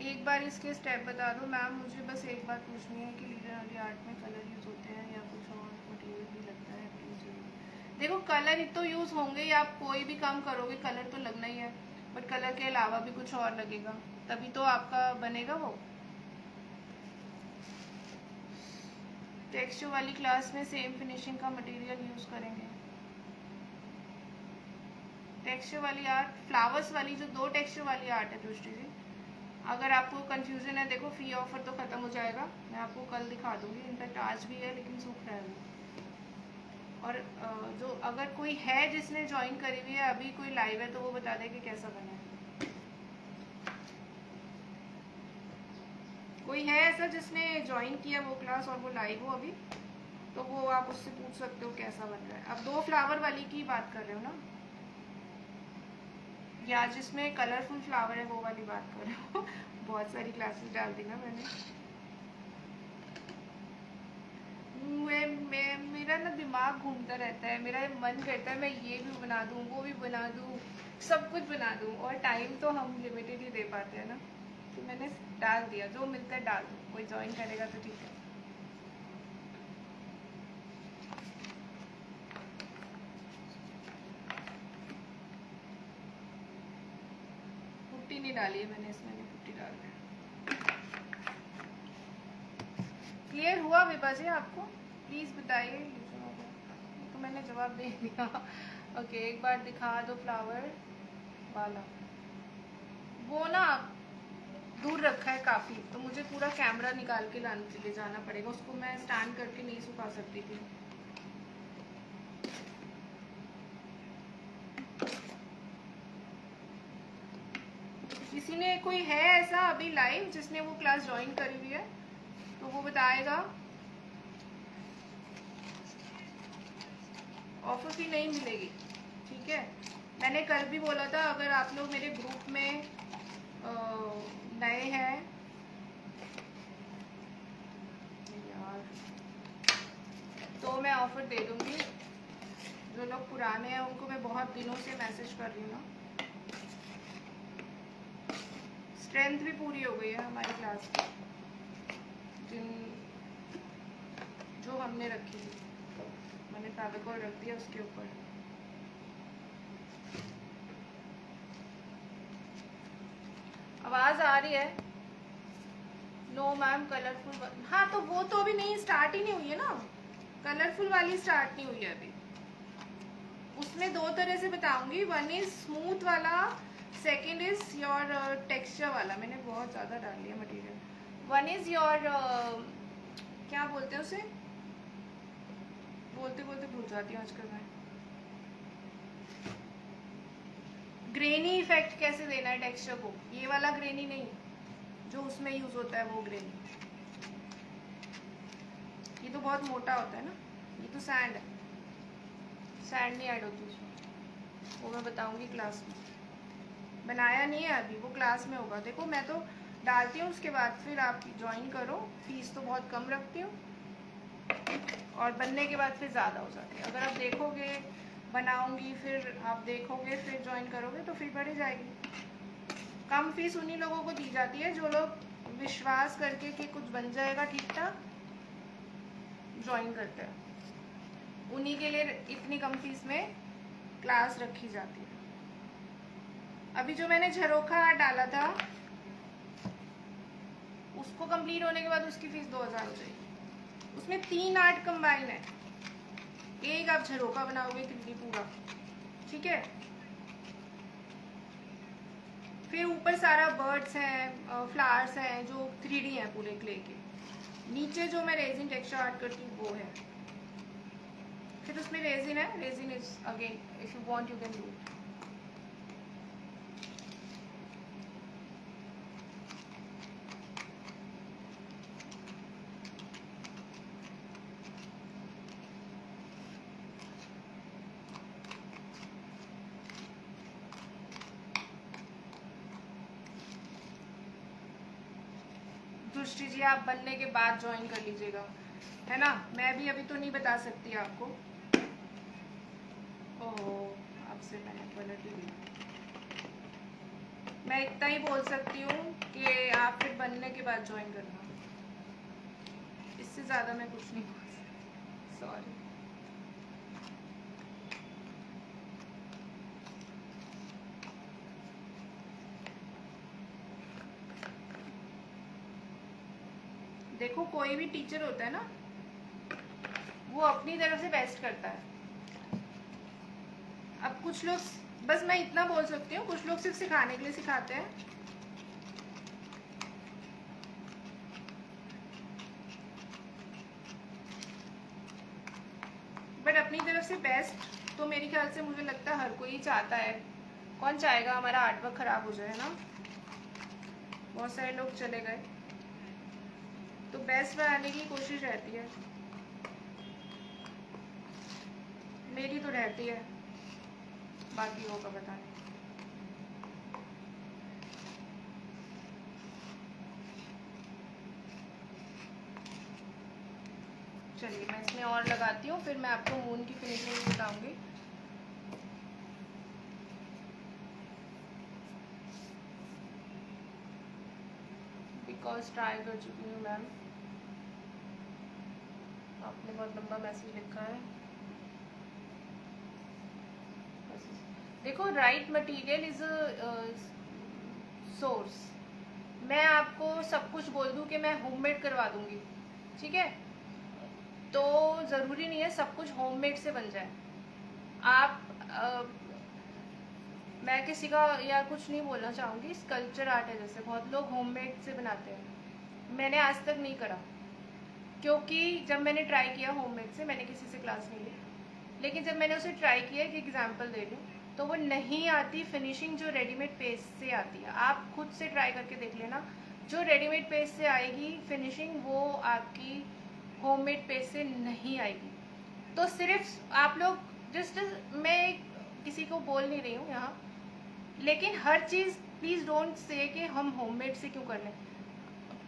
[SPEAKER 1] एक बार इसके स्टेप बता दो मैम। मुझे बस एक बात पूछनी है कि लीडर वाली आर्ट में कलर यूज़ होते हैं या कुछ और मटेरियल भी लगता है? प्लीज़ जरूर। देखो, कलर तो यूज़ होंगे ही। आप कोई भी काम करोगे कलर तो लगना ही है, बट कलर के अलावा भी कुछ और लगेगा, तभी तो आपका बनेगा वो। टेक्सचर वाली क्लास में सेम फिनिशिंग का मटेरियल यूज़ करेंगे। टेक्सचर वाली आर्ट, फ्लावर्स वाली, जो 2 टेक्सचर वाली आर्ट है दृष्टि जी। अगर आपको कंफ्यूजन है, देखो फी ऑफर तो ख़त्म हो जाएगा, मैं आपको कल दिखा दूंगी। इनफैक्ट आज भी है लेकिन सूख रहा है वो। और जो अगर कोई है जिसने ज्वाइन करी हुई है, अभी कोई लाइव है, तो वो बता दे कि कैसा बना है। कोई है ऐसा जिसने ज्वाइन किया वो क्लास और वो लाइव हो अभी, तो वो आप उससे पूछ सकते हो कैसा बन रहा है। अब 2 फ्लावर वाली की बात कर रहे हो ना, या जिसमें कलरफुल फ्लावर है वो वाली बात कर रहे हो? बहुत सारी क्लासेस डाल दी ना मैंने। मेरा ना दिमाग घूमता रहता है, मेरा मन करता है मैं ये भी बना दूँ, वो भी बना दूँ, सब कुछ बना दूँ, और टाइम तो हम लिमिटेड ही दे पाते हैं ना। तो मैंने डाल दिया, जो मिलता है डाल दूँ। कोई ज्वाइन करेगा तो ठीक है। पुट्टी नहीं डाली है मैंने इसमें, नहीं पुट्टी डाल रही। क्लियर हुआ विभा जी आपको? प्लीज़ बताइए। तो मैंने जवाब दे दिया। ओके, एक बार दिखा दो फ्लावर वाला। वो ना दूर रखा है काफ़ी, तो मुझे पूरा कैमरा निकाल के ले जाना पड़ेगा उसको। मैं स्टैंड करके नहीं सुखा सकती थी। किसी ने, कोई है ऐसा अभी लाइव जिसने वो क्लास ज्वाइन करी हुई है तो वो बताएगा। ऑफर फी नहीं मिलेगी, ठीक है। मैंने कल भी बोला था, अगर आप लोग मेरे ग्रुप में नए हैं यार, तो मैं ऑफर दे दूंगी। जो लोग पुराने हैं उनको मैं बहुत दिनों से मैसेज कर रही हूँ ना। स्ट्रेंथ भी पूरी हो गई है हमारी क्लास की, जो हमने रखी थी। मैंने फेविकोल रख दिया उसके ऊपर। आवाज आ रही है? No ma'am, colourful. हाँ, तो वो तो अभी नहीं, स्टार्ट ही नहीं हुई है ना। कलरफुल वाली स्टार्ट नहीं हुई है अभी। उसमें 2 तरह से बताऊंगी। वन इज स्मूथ वाला, सेकंड इज योर टेक्सचर वाला। मैंने बहुत ज़्यादा डाल लिया मटेरियल। वन इज योर क्या बोलते हैं उसे, बोलते बोलते भूल जाती हूँ आजकल मैं। ग्रेनी इफेक्ट कैसे देना है टेक्सचर को, ये वाला ग्रेनी नहीं, जो उसमें यूज होता है वो ग्रेनी। ये तो बहुत मोटा होता है ना, ये तो सैंड है। सैंड नहीं ऐड होती उसमें, वो मैं बताऊंगी क्लास में। बनाया नहीं है अभी, वो क्लास में होगा। देखो, मैं तो डालती हूँ, उसके बाद फिर आप ज्वाइन करो। फीस तो बहुत कम रखती हूँ, और बनने के बाद फिर ज़्यादा हो जाती है। अगर आप देखोगे, बनाऊंगी, फिर आप देखोगे, फिर ज्वाइन करोगे तो फिर बढ़ जाएगी। कम फीस उन्हीं लोगों को दी जाती है जो लोग विश्वास करके कि कुछ बन जाएगा ठीक ठाक, ज्वाइन करते हैं। उन्हीं के लिए इतनी कम फीस में क्लास रखी जाती है। अभी जो मैंने झरोखा डाला था, उसको कंप्लीट होने के बाद उसकी फीस 2000 हो जाएगी। उसमें 3 आर्ट कंबाइन है। एक आप झरोखा बनाओगे 3D पूरा, ठीक है। फिर ऊपर सारा बर्ड्स हैं, फ्लावर्स हैं जो 3D हैं पूरे क्ले के। नीचे जो मैं रेजिन टेक्सचर आर्ट करती हूँ वो है। फिर उसमें रेजिन है, resin is again if you want you can do it. दृष्टि जी आप बनने के बाद ज्वाइन कर लीजिएगा, है ना। मैं भी अभी तो नहीं बता सकती आपको। ओहो, आपसे मैंने गलत ही दिया। मैं इतना ही बोल सकती हूँ कि आप फिर बनने के बाद ज्वाइन करना, इससे ज़्यादा मैं कुछ नहीं बोल सकती, सॉरी। देखो कोई भी टीचर होता है ना, वो अपनी तरफ से बेस्ट करता है। अब कुछ लोग, बस मैं इतना बोल सकती हूँ, कुछ लोग सिर्फ सिखाने के लिए सिखाते हैं। बट अपनी तरफ से बेस्ट तो मेरे ख्याल से मुझे लगता है हर कोई चाहता है। कौन चाहेगा हमारा आर्ट वर्क खराब हो जाए, ना। बहुत सारे लोग चले गए, तो बेस्ट बनाने की कोशिश रहती है, मेरी तो रहती है, बाकी होगा पता नहीं। चलिए मैं इसमें और लगाती हूँ, फिर मैं आपको मून की फिनिशिंग बताऊंगी। बिकॉज ट्राई कर चुकी हूँ मैम, आपने बहुत लंबा मैसेज लिखा है। देखो, राइट मटेरियल इज सोर्स। मैं आपको सब कुछ बोल दूं कि मैं होममेड करवा दूंगी, ठीक है, तो ज़रूरी नहीं है सब कुछ होममेड से बन जाए। आप मैं किसी का या कुछ नहीं बोलना चाहूँगी, स्कल्पचर आर्ट है जैसे, बहुत लोग होममेड से बनाते हैं, मैंने आज तक नहीं करा, क्योंकि जब मैंने ट्राई किया होममेड से, मैंने किसी से क्लास नहीं ली, लेकिन जब मैंने उसे ट्राई किया, एक एग्जांपल दे दूँ, तो वो नहीं आती फिनिशिंग जो रेडीमेड पेस्ट से आती है। आप खुद से ट्राई करके देख लेना, जो रेडीमेड पेस्ट से आएगी फिनिशिंग, वो आपकी होममेड पेस्ट से नहीं आएगी। तो सिर्फ आप लोग जस्ट, मैं किसी को बोल नहीं रही हूँ यहाँ, लेकिन हर चीज़ प्लीज़ डोंट से कि हम होममेड से क्यों कर लें।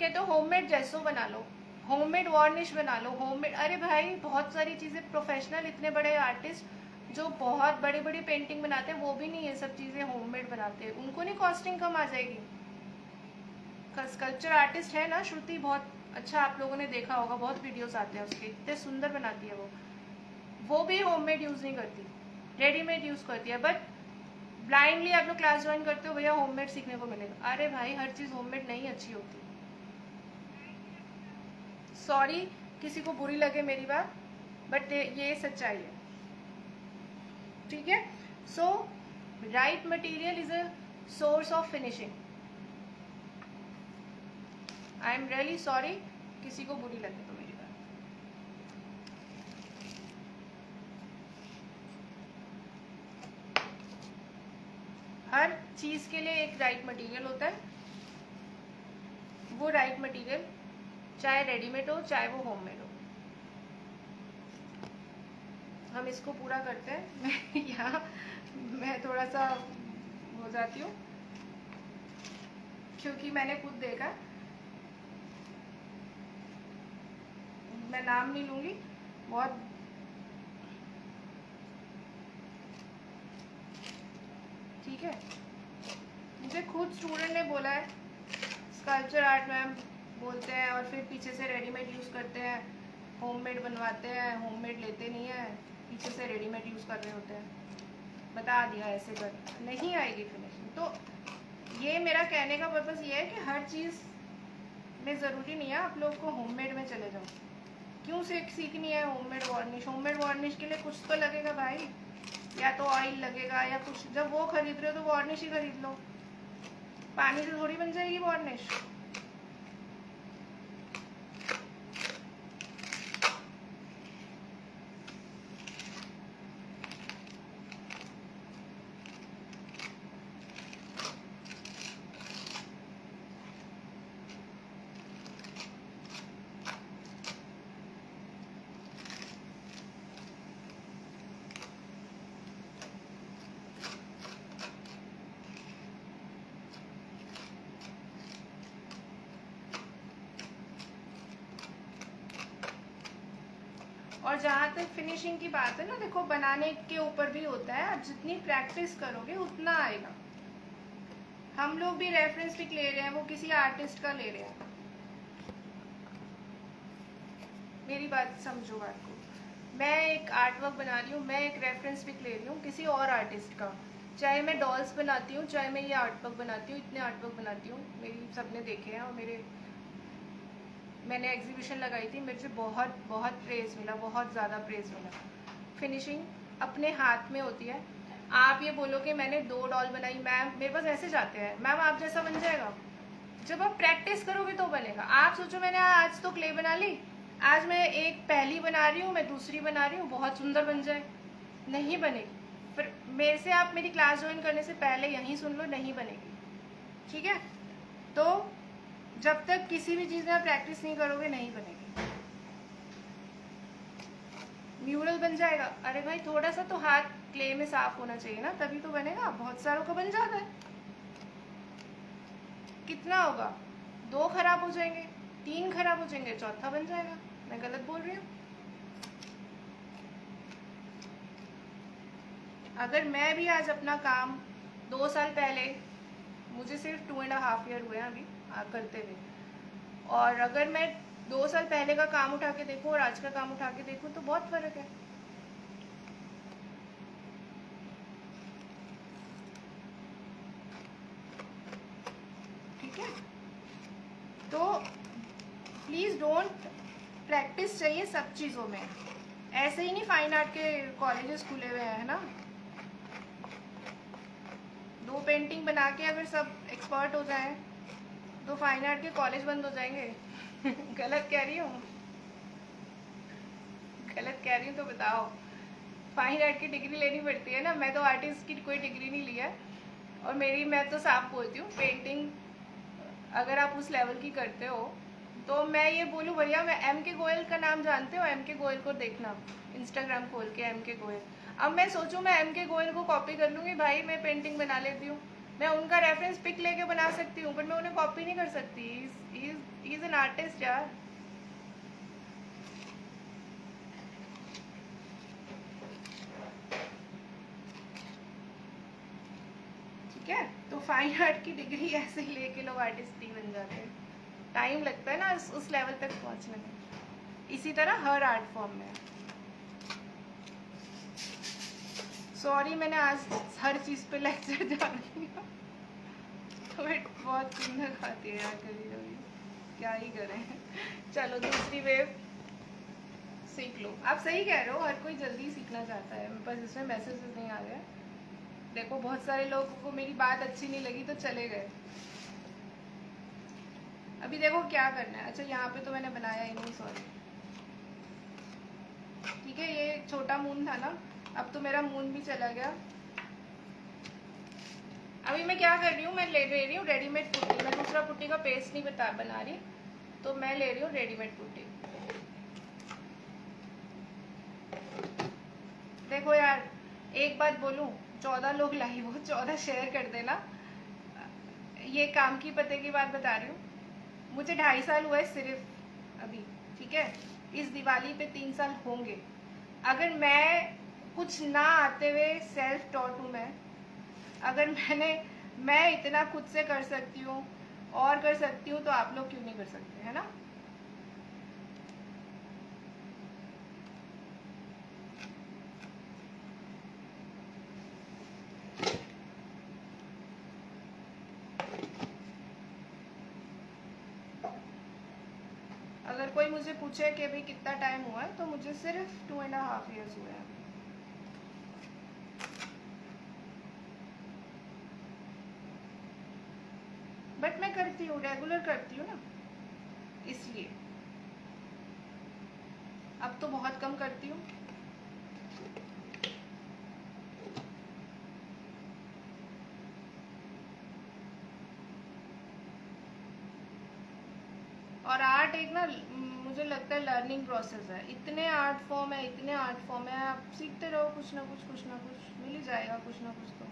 [SPEAKER 1] कहते हो होममेड जैसो बना लो, होममेड वार्निश बना लो, होममेड, अरे भाई बहुत सारी चीज़ें, प्रोफेशनल इतने बड़े आर्टिस्ट जो बहुत बड़ी बड़ी पेंटिंग बनाते हैं, वो भी नहीं ये सब चीज़ें होममेड बनाते हैं, उनको नहीं कॉस्टिंग कम आ जाएगी। स्कल्पचर आर्टिस्ट है ना श्रुति, बहुत अच्छा, आप लोगों ने देखा होगा, बहुत वीडियोस आते हैं उसके, इतने सुंदर बनाती है वो भी होममेड यूज़ नहीं करती, रेडीमेड यूज़ करती है। बट ब्लाइंडली आप लोग क्लास ज्वाइन करते हो, भैया होममेड सीखने को मिलेगा, अरे भाई हर चीज़ होममेड नहीं अच्छी होती। सॉरी किसी को बुरी लगे मेरी बात, बट ये सच्चाई है, ठीक है। So right material is a source of finishing. I am really sorry किसी को बुरी लगे तो मेरी बात। हर चीज के लिए एक राइट मटेरियल होता है, वो राइट मटेरियल चाहे रेडीमेड हो चाहे वो होममेड हो। हम इसको पूरा करते हैं। मैं यहाँ मैं थोड़ा सा हो जाती हूँ, क्योंकि मैंने खुद देखा, मैं नाम नहीं लूंगी, बहुत ठीक है। मुझे खुद स्टूडेंट ने बोला है, स्कल्पचर आर्ट मैम बोलते हैं और फिर पीछे से रेडीमेड यूज़ करते हैं, होममेड बनवाते हैं, होममेड लेते नहीं है, पीछे से रेडीमेड यूज़ कर रहे होते हैं। बता दिया ऐसे कर, नहीं आएगी फिनिशिंग। तो ये मेरा कहने का पर्पज़ ये है कि हर चीज़ में ज़रूरी नहीं है आप लोग को होममेड में चले जाओ। क्यों सीखनी है होममेड वार्निश? होममेड वार्निश के लिए कुछ तो लगेगा भाई, या तो ऑयल लगेगा या कुछ। जब वो खरीद रहे हो तो वार्निश ही खरीद लो, पानी से थोड़ी बन जाएगी वार्निश। और जहाँ तक फिनिशिंग की बात है ना, देखो बनाने के ऊपर भी होता है, आप जितनी प्रैक्टिस करोगे उतना आएगा। हम लोग भी रेफरेंस पिक ले रहे हैं, वो किसी आर्टिस्ट का ले रहे हैं। मेरी बात समझो बात को, मैं एक आर्ट वर्क बना रही हूँ, मैं एक रेफरेंस पिक ले रही हूँ किसी और आर्टिस्ट का। चाहे मैं डॉल्स बनाती हूँ, चाहे मैं ये आर्ट वर्क बनाती हूँ, इतने आर्ट वर्क बनाती हूँ, मेरी सबने देखे हैं। और मैंने एग्जीबिशन लगाई थी, मेरे से बहुत बहुत प्रेज मिला, बहुत ज़्यादा प्रेज मिला। फिनिशिंग अपने हाथ में होती है। आप ये बोलो कि मैंने 2 डॉल बनाई मैम, मेरे पास ऐसे जाते हैं, मैम आप जैसा बन जाएगा। जब आप प्रैक्टिस करोगे तो बनेगा। आप सोचो मैंने आज तो क्ले बना ली, आज मैं एक पहली बना रही हूँ, मैं दूसरी बना रही हूँ, बहुत सुंदर बन जाए, नहीं बनेगी। फिर मेरे से आप मेरी क्लास ज्वाइन करने से पहले यहीं सुन लो, नहीं बनेगी, ठीक है। तो जब तक किसी भी चीज़ में आप प्रैक्टिस नहीं करोगे नहीं बनेगी। म्यूरल बन जाएगा, अरे भाई थोड़ा सा तो हाथ क्ले में साफ होना चाहिए ना, तभी तो बनेगा। बहुत सारों का बन जाता है। कितना होगा, 2 खराब हो जाएंगे, 3 खराब हो जाएंगे, चौथा बन जाएगा। मैं गलत बोल रही हूँ? अगर मैं भी आज अपना काम 2 साल पहले, मुझे सिर्फ 2.5 ईयर हुए हैं अभी करते हुए, और अगर मैं 2 साल पहले का काम उठा के देखूँ और आज का काम उठा के देखूँ तो बहुत फर्क है। ठीक है, तो प्लीज़ डोंट, प्रैक्टिस चाहिए सब चीज़ों में। ऐसे ही नहीं फाइन आर्ट के कॉलेजेस खुले हुए हैं ना। 2 पेंटिंग बना के अगर सब एक्सपर्ट हो जाए तो फाइन आर्ट के कॉलेज बंद हो जाएंगे। गलत कह रही हूँ? गलत कह रही हूँ तो बताओ। फाइन आर्ट की डिग्री लेनी पड़ती है ना। मैं तो आर्टिस्ट की कोई डिग्री नहीं लिया है, और मैं तो साफ बोलती हूँ, पेंटिंग अगर आप उस लेवल की करते हो तो मैं ये बोलूँ भैया, मैं एम के गोयल का नाम जानते हो? एम के गोयल को देखना इंस्टाग्राम खोल के, एम के गोयल। अब मैं सोचूं मैं एम के गोयल को कॉपी कर लूँगी, भाई मैं पेंटिंग बना लेती हूँ, मैं उनका रेफरेंस पिक लेके बना सकती हूँ, बट मैं उन्हें कॉपी नहीं कर सकती। ही इज एन आर्टिस्ट यार। ठीक है, तो फाइन आर्ट की डिग्री ऐसे ही लेके लोग आर्टिस्ट नहीं बन जाते। टाइम लगता है ना उस लेवल तक पहुंचने में। इसी तरह हर आर्ट फॉर्म में। सॉरी मैंने आज हर चीज़ पे लेक्चर डाल दिया, बट बहुत सुंदर खाती है यार कभी कभी, क्या ही करें। चलो दूसरी वेव सीख लो। आप सही कह रहे हो, हर कोई जल्दी सीखना चाहता है। मेरे पास इसमें मैसेजेस नहीं आ गए। देखो बहुत सारे लोगों को मेरी बात अच्छी नहीं लगी तो चले गए। अभी देखो क्या करना है। अच्छा यहाँ पे तो मैंने बनाया ही नहीं, सॉरी। ठीक है, ये छोटा मून था ना, अब तो मेरा मून भी चला गया। अभी मैं क्या कर रही हूँ, मैं ले रही हूँ रेडीमेड पुट्टी। मैं दूसरा पुट्टी का पेस्ट नहीं बना रही, तो मैं ले रही हूँ रेडीमेड पुट्टी। देखो यार एक बात बोलूँ, 14 लोग लाइव हो, 14 शेयर कर देना। ये काम की पते की बात बता रही हूँ। मुझे 2.5 साल हुआ है सिर्फ अभी, ठीक है। इस दिवाली पे 3 साल होंगे। अगर मैं कुछ ना आते हुए सेल्फ टॉट हूँ मैं, अगर मैं इतना खुद से कर सकती हूँ और कर सकती हूँ, तो आप लोग क्यों नहीं कर सकते, है ना। अगर कोई मुझे पूछे कि अभी कितना टाइम हुआ है, तो मुझे सिर्फ 2.5 ईयर्स हुए हैं। बट मैं करती हूँ, रेगुलर करती हूँ ना, इसलिए। अब तो बहुत कम करती हूँ। और आर्ट एक ना, मुझे लगता है लर्निंग प्रोसेस है। इतने आर्ट फॉर्म है, इतने आर्ट फॉर्म है, आप सीखते रहो, कुछ ना कुछ मिल ही जाएगा, कुछ ना कुछ तो।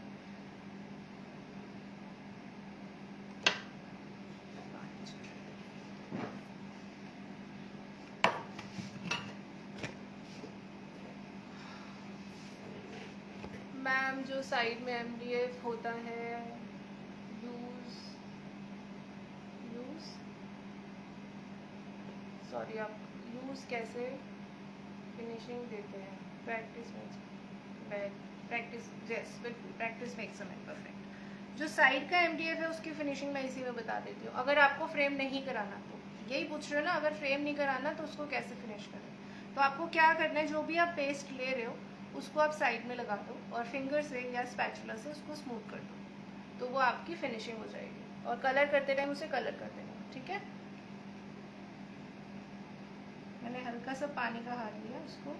[SPEAKER 1] मैम जो साइड में MDF होता है यूज़ सॉरी आप यूज़ कैसे फिनिशिंग देते हैं? प्रैक्टिस में प्रैक्टिस यस बिल्कुल, practice makes a man perfect. जो साइड का MDF है उसकी फिनिशिंग मैं इसी में बता देती हूँ। अगर आपको फ्रेम नहीं कराना तो यही पूछ रहे हो ना, अगर फ्रेम नहीं कराना तो उसको कैसे फिनिश करें? तो आपको क्या करना है, जो भी आप पेस्ट ले रहे हो उसको आप साइड में लगा दो और फिंगर से या स्पैचुला से उसको स्मूथ कर दो, तो वो आपकी फिनिशिंग हो जाएगी। और कलर करते टाइम उसे कलर कर देना, ठीक है? मैंने हल्का सा पानी का हाथ लिया उसको,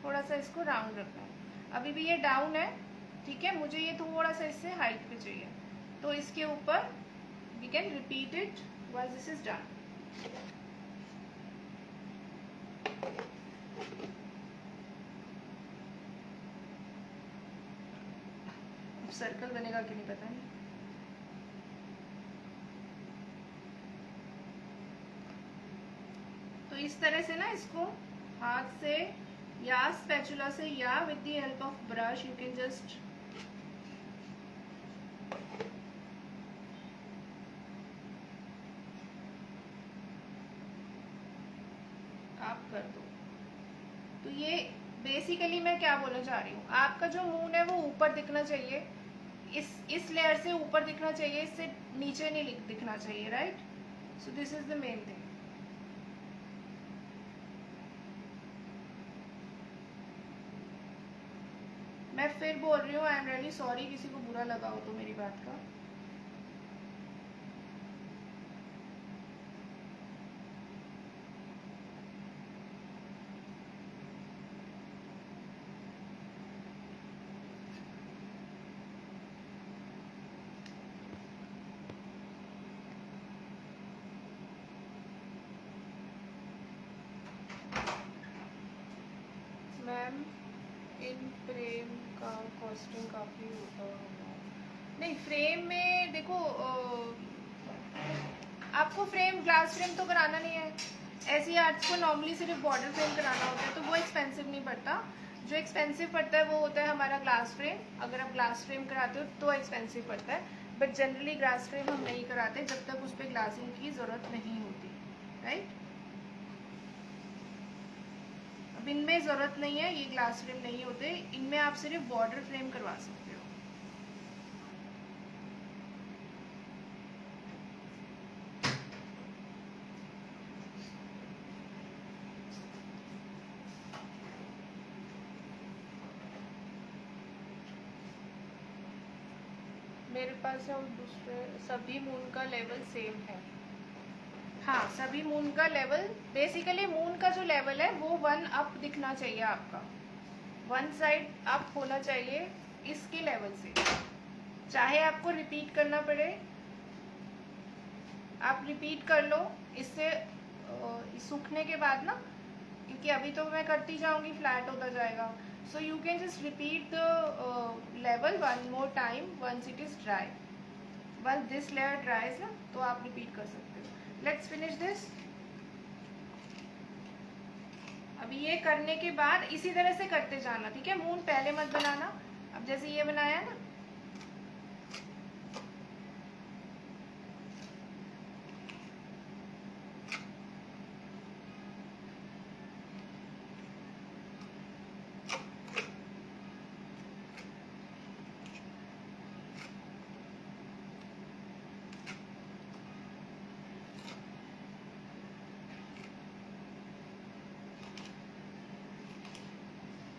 [SPEAKER 1] थोड़ा सा इसको राउंड रखना है। अभी भी ये डाउन है, ठीक है? मुझे ये थोड़ा सा इससे हाइट पे चाहिए, तो इसके ऊपर we can repeat it while this is done. Circle बनेगा कि नहीं पता नहीं। तो इस तरह से ना इसको हाथ से या स्पैचुला से या with the help of brush you can just आप कर दो। तो ये बेसिकली मैं क्या बोलना चाह रही हूँ, आपका जो मून है वो ऊपर दिखना चाहिए, इस लेयर से ऊपर दिखना चाहिए, इससे नीचे नहीं दिखना चाहिए, right? So this is the main thing. मैं फिर बोल रही हूँ, आई एम रियली सॉरी किसी को बुरा लगा हो तो मेरी बात का। मैम इन फ्रेम का कॉस्टिंग काफ़ी होता होगा? नहीं, फ्रेम में देखो आपको फ्रेम ग्लास फ्रेम तो कराना नहीं है। ऐसी आर्ट्स को नॉर्मली सिर्फ बॉर्डर फ्रेम कराना होता है, तो वो एक्सपेंसिव नहीं पड़ता। जो एक्सपेंसिव पड़ता है वो होता है हमारा ग्लास फ्रेम। अगर आप ग्लास फ्रेम कराते हो तो एक्सपेंसिव पड़ता है, बट जनरली ग्लास फ्रेम हम नहीं कराते जब तक उस पर ग्लासिंग की ज़रूरत नहीं होती, राइट? अब इनमें ज़रूरत नहीं है, ये ग्लास फ्रेम नहीं होते, इनमें आप सिर्फ बॉर्डर फ्रेम करवा सकते हो। मेरे पास है और दूसरे सभी मून का लेवल सेम है। हाँ, सभी मून का लेवल, बेसिकली मून का जो लेवल है वो 1 अप दिखना चाहिए आपका, 1 साइड अप होना चाहिए इसके लेवल से। चाहे आपको रिपीट करना पड़े, आप रिपीट कर लो इससे सूखने के बाद ना, क्योंकि अभी तो मैं करती जाऊंगी फ्लैट होता जाएगा। So you can just repeat the level 1 more time once it is dry. Well this layer dries ना, तो आप रिपीट कर सकते हो। Let's finish this. अभी ये करने के बाद इसी तरह से करते जाना, ठीक है? मून पहले मत बनाना। अब जैसे ये बनाया ना,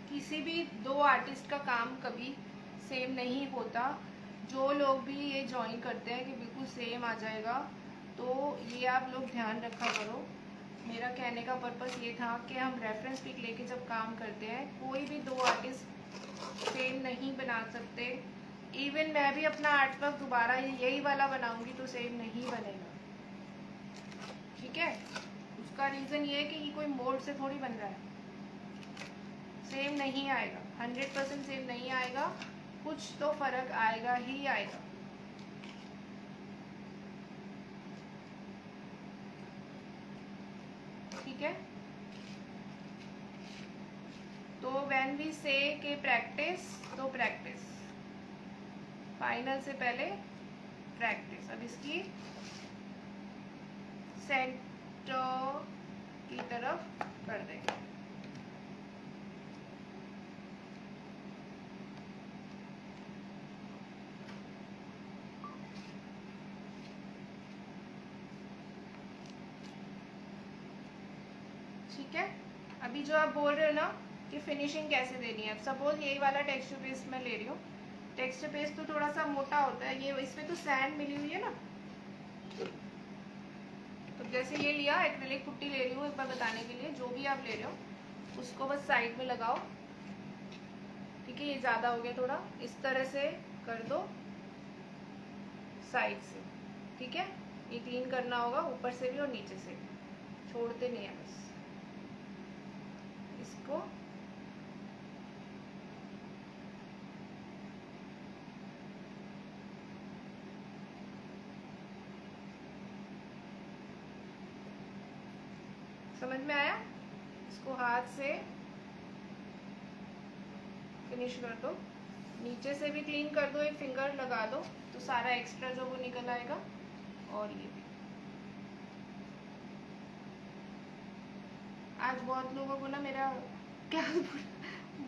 [SPEAKER 1] किसी भी 2 आर्टिस्ट का काम कभी सेम नहीं होता। जो लोग भी ये ज्वाइन करते हैं कि बिल्कुल सेम आ जाएगा, तो ये आप लोग ध्यान रखा करो। मेरा कहने का पर्पस ये था कि हम रेफरेंस पिक लेके जब काम करते हैं, कोई भी 2 आर्टिस्ट सेम नहीं बना सकते। इवन मैं भी अपना आर्ट वर्क दोबारा यही वाला बनाऊंगी तो सेम नहीं बनेगा, ठीक है? उसका रीज़न ये है कि ये कोई मोल्ड से थोड़ी बन रहा है, सेम नहीं आएगा, 100% सेम नहीं आएगा, कुछ तो फर्क आएगा ही आएगा। है। तो व्हेन वी से के प्रैक्टिस, तो प्रैक्टिस, फाइनल से पहले प्रैक्टिस। अब इसकी सेंटर की तरफ कर देंगे। ठीक है। अभी जो आप बोल रहे हो ना कि फिनिशिंग कैसे देनी है, सपोज यही वाला टेक्सचर पेस्ट मैं ले रही हूँ। टेक्सचर पेस्ट तो थोड़ा सा मोटा होता है, ये इसमें तो सैंड मिली हुई है ना। तो जैसे ये लिया, एक्रिलिक पुट्टी ले रही हूँ एक बार बताने के लिए, जो भी आप ले रहे हो उसको बस साइड में लगाओ। ठीक है, ये ज़्यादा हो गया थोड़ा, इस तरह से कर दो साइड से। ठीक है, ये क्लीन करना होगा ऊपर से भी और नीचे से भी, छोड़ते नहीं है बस इसको। समझ में आया? इसको हाथ से फिनिश कर दो, नीचे से भी क्लीन कर दो, एक फिंगर लगा दो तो सारा एक्स्ट्रा जो वो निकल आएगा। और ये भी आज बहुत लोगों को ना मेरा क्या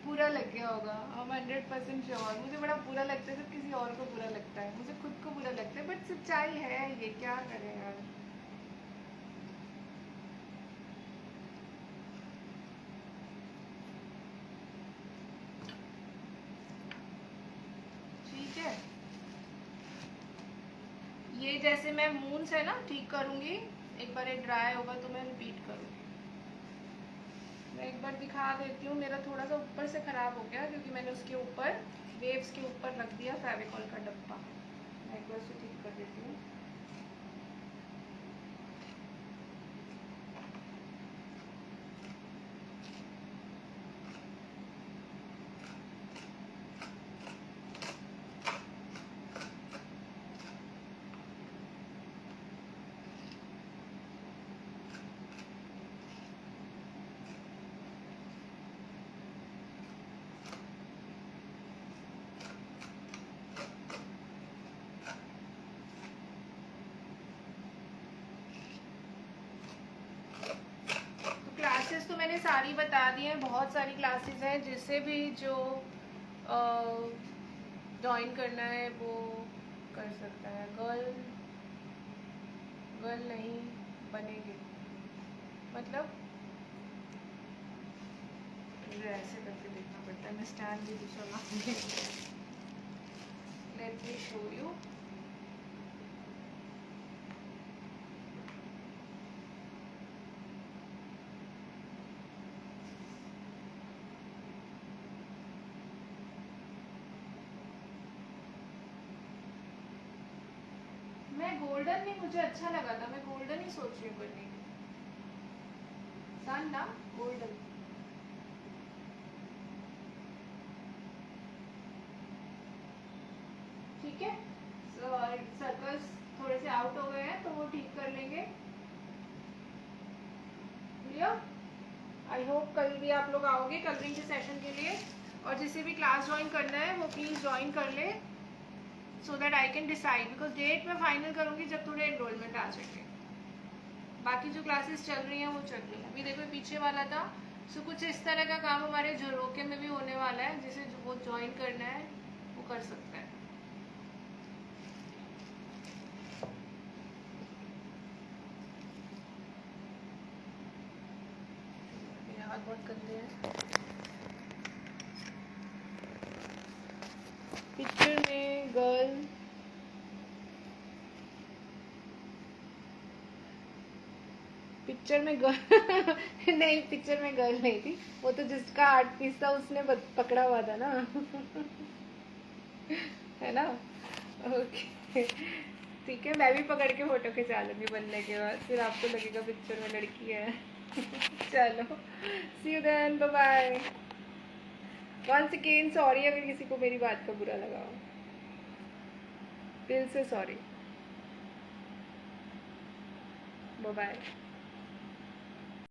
[SPEAKER 1] बुरा लग गया होगा। हम 100% श्योर, मुझे बड़ा बुरा लगता है जब किसी और को बुरा लगता है, मुझे खुद को बुरा लगता है, बट सच्चाई है ये, क्या करें यार। ठीक है, ये जैसे मैं मून से ना ठीक करूंगी, एक बार ये ड्राई होगा तो मैं रिपीट करूंगी। मैं एक बार दिखा देती हूँ, मेरा थोड़ा सा ऊपर से खराब हो गया क्योंकि मैंने उसके ऊपर वेव्स के ऊपर रख दिया फेविकॉल का डब्बा। मैं एक बार उसे ठीक कर देती हूँ। क्लासेस तो मैंने सारी बता दी हैं, बहुत सारी क्लासेस हैं, जिसे भी जो ज्वाइन करना है वो कर सकता है। गर्ल नहीं बनेगी मतलब मुझे ऐसे करके देखना पड़ता है, मैं स्टैंड भी दूसरा लाऊंगी। Let me show you. मैं गोल्डन नहीं, मुझे अच्छा लगा था, मैं गोल्डन ही सोच रही हूँ करने की। सन ना गोल्डन। ठीक है, सर्कल्स थोड़े से आउट हो गए हैं तो वो ठीक कर लेंगे। क्लियर? आई होप कल भी आप लोग आओगे कलरिंग के सेशन के लिए, और जिसे भी क्लास ज्वाइन करना है वो प्लीज़ ज्वाइन कर ले, so that I can decide, because date मैं फाइनल करूँगी जब थोड़े एनरोलमेंट आ जाएंगे। बाकी जो क्लासेस चल रही हैं वो चल रही हैं। अभी देखो पीछे वाला था, सो कुछ इस तरह का काम हमारे झरोके में भी होने वाला है, जिसे वो ज्वाइन करना है वो कर सकता है। हाथ बहुत गंदे हैं। पिक्चर में गर्ल, पिक्चर में गर्ल नहीं, पिक्चर में गर्ल नहीं थी, वो तो जिसका आर्ट पीस था उसने पकड़ा हुआ था ना। है ना? ओके ठीक है, मैं भी पकड़ के फोटो खिंचा लूंगी बनने के बाद, फिर आपको लगेगा पिक्चर में लड़की है। चलो, see you then, bye bye. Once again sorry अगर किसी को मेरी बात का बुरा लगा हो, दिल से सॉरी। Bye bye.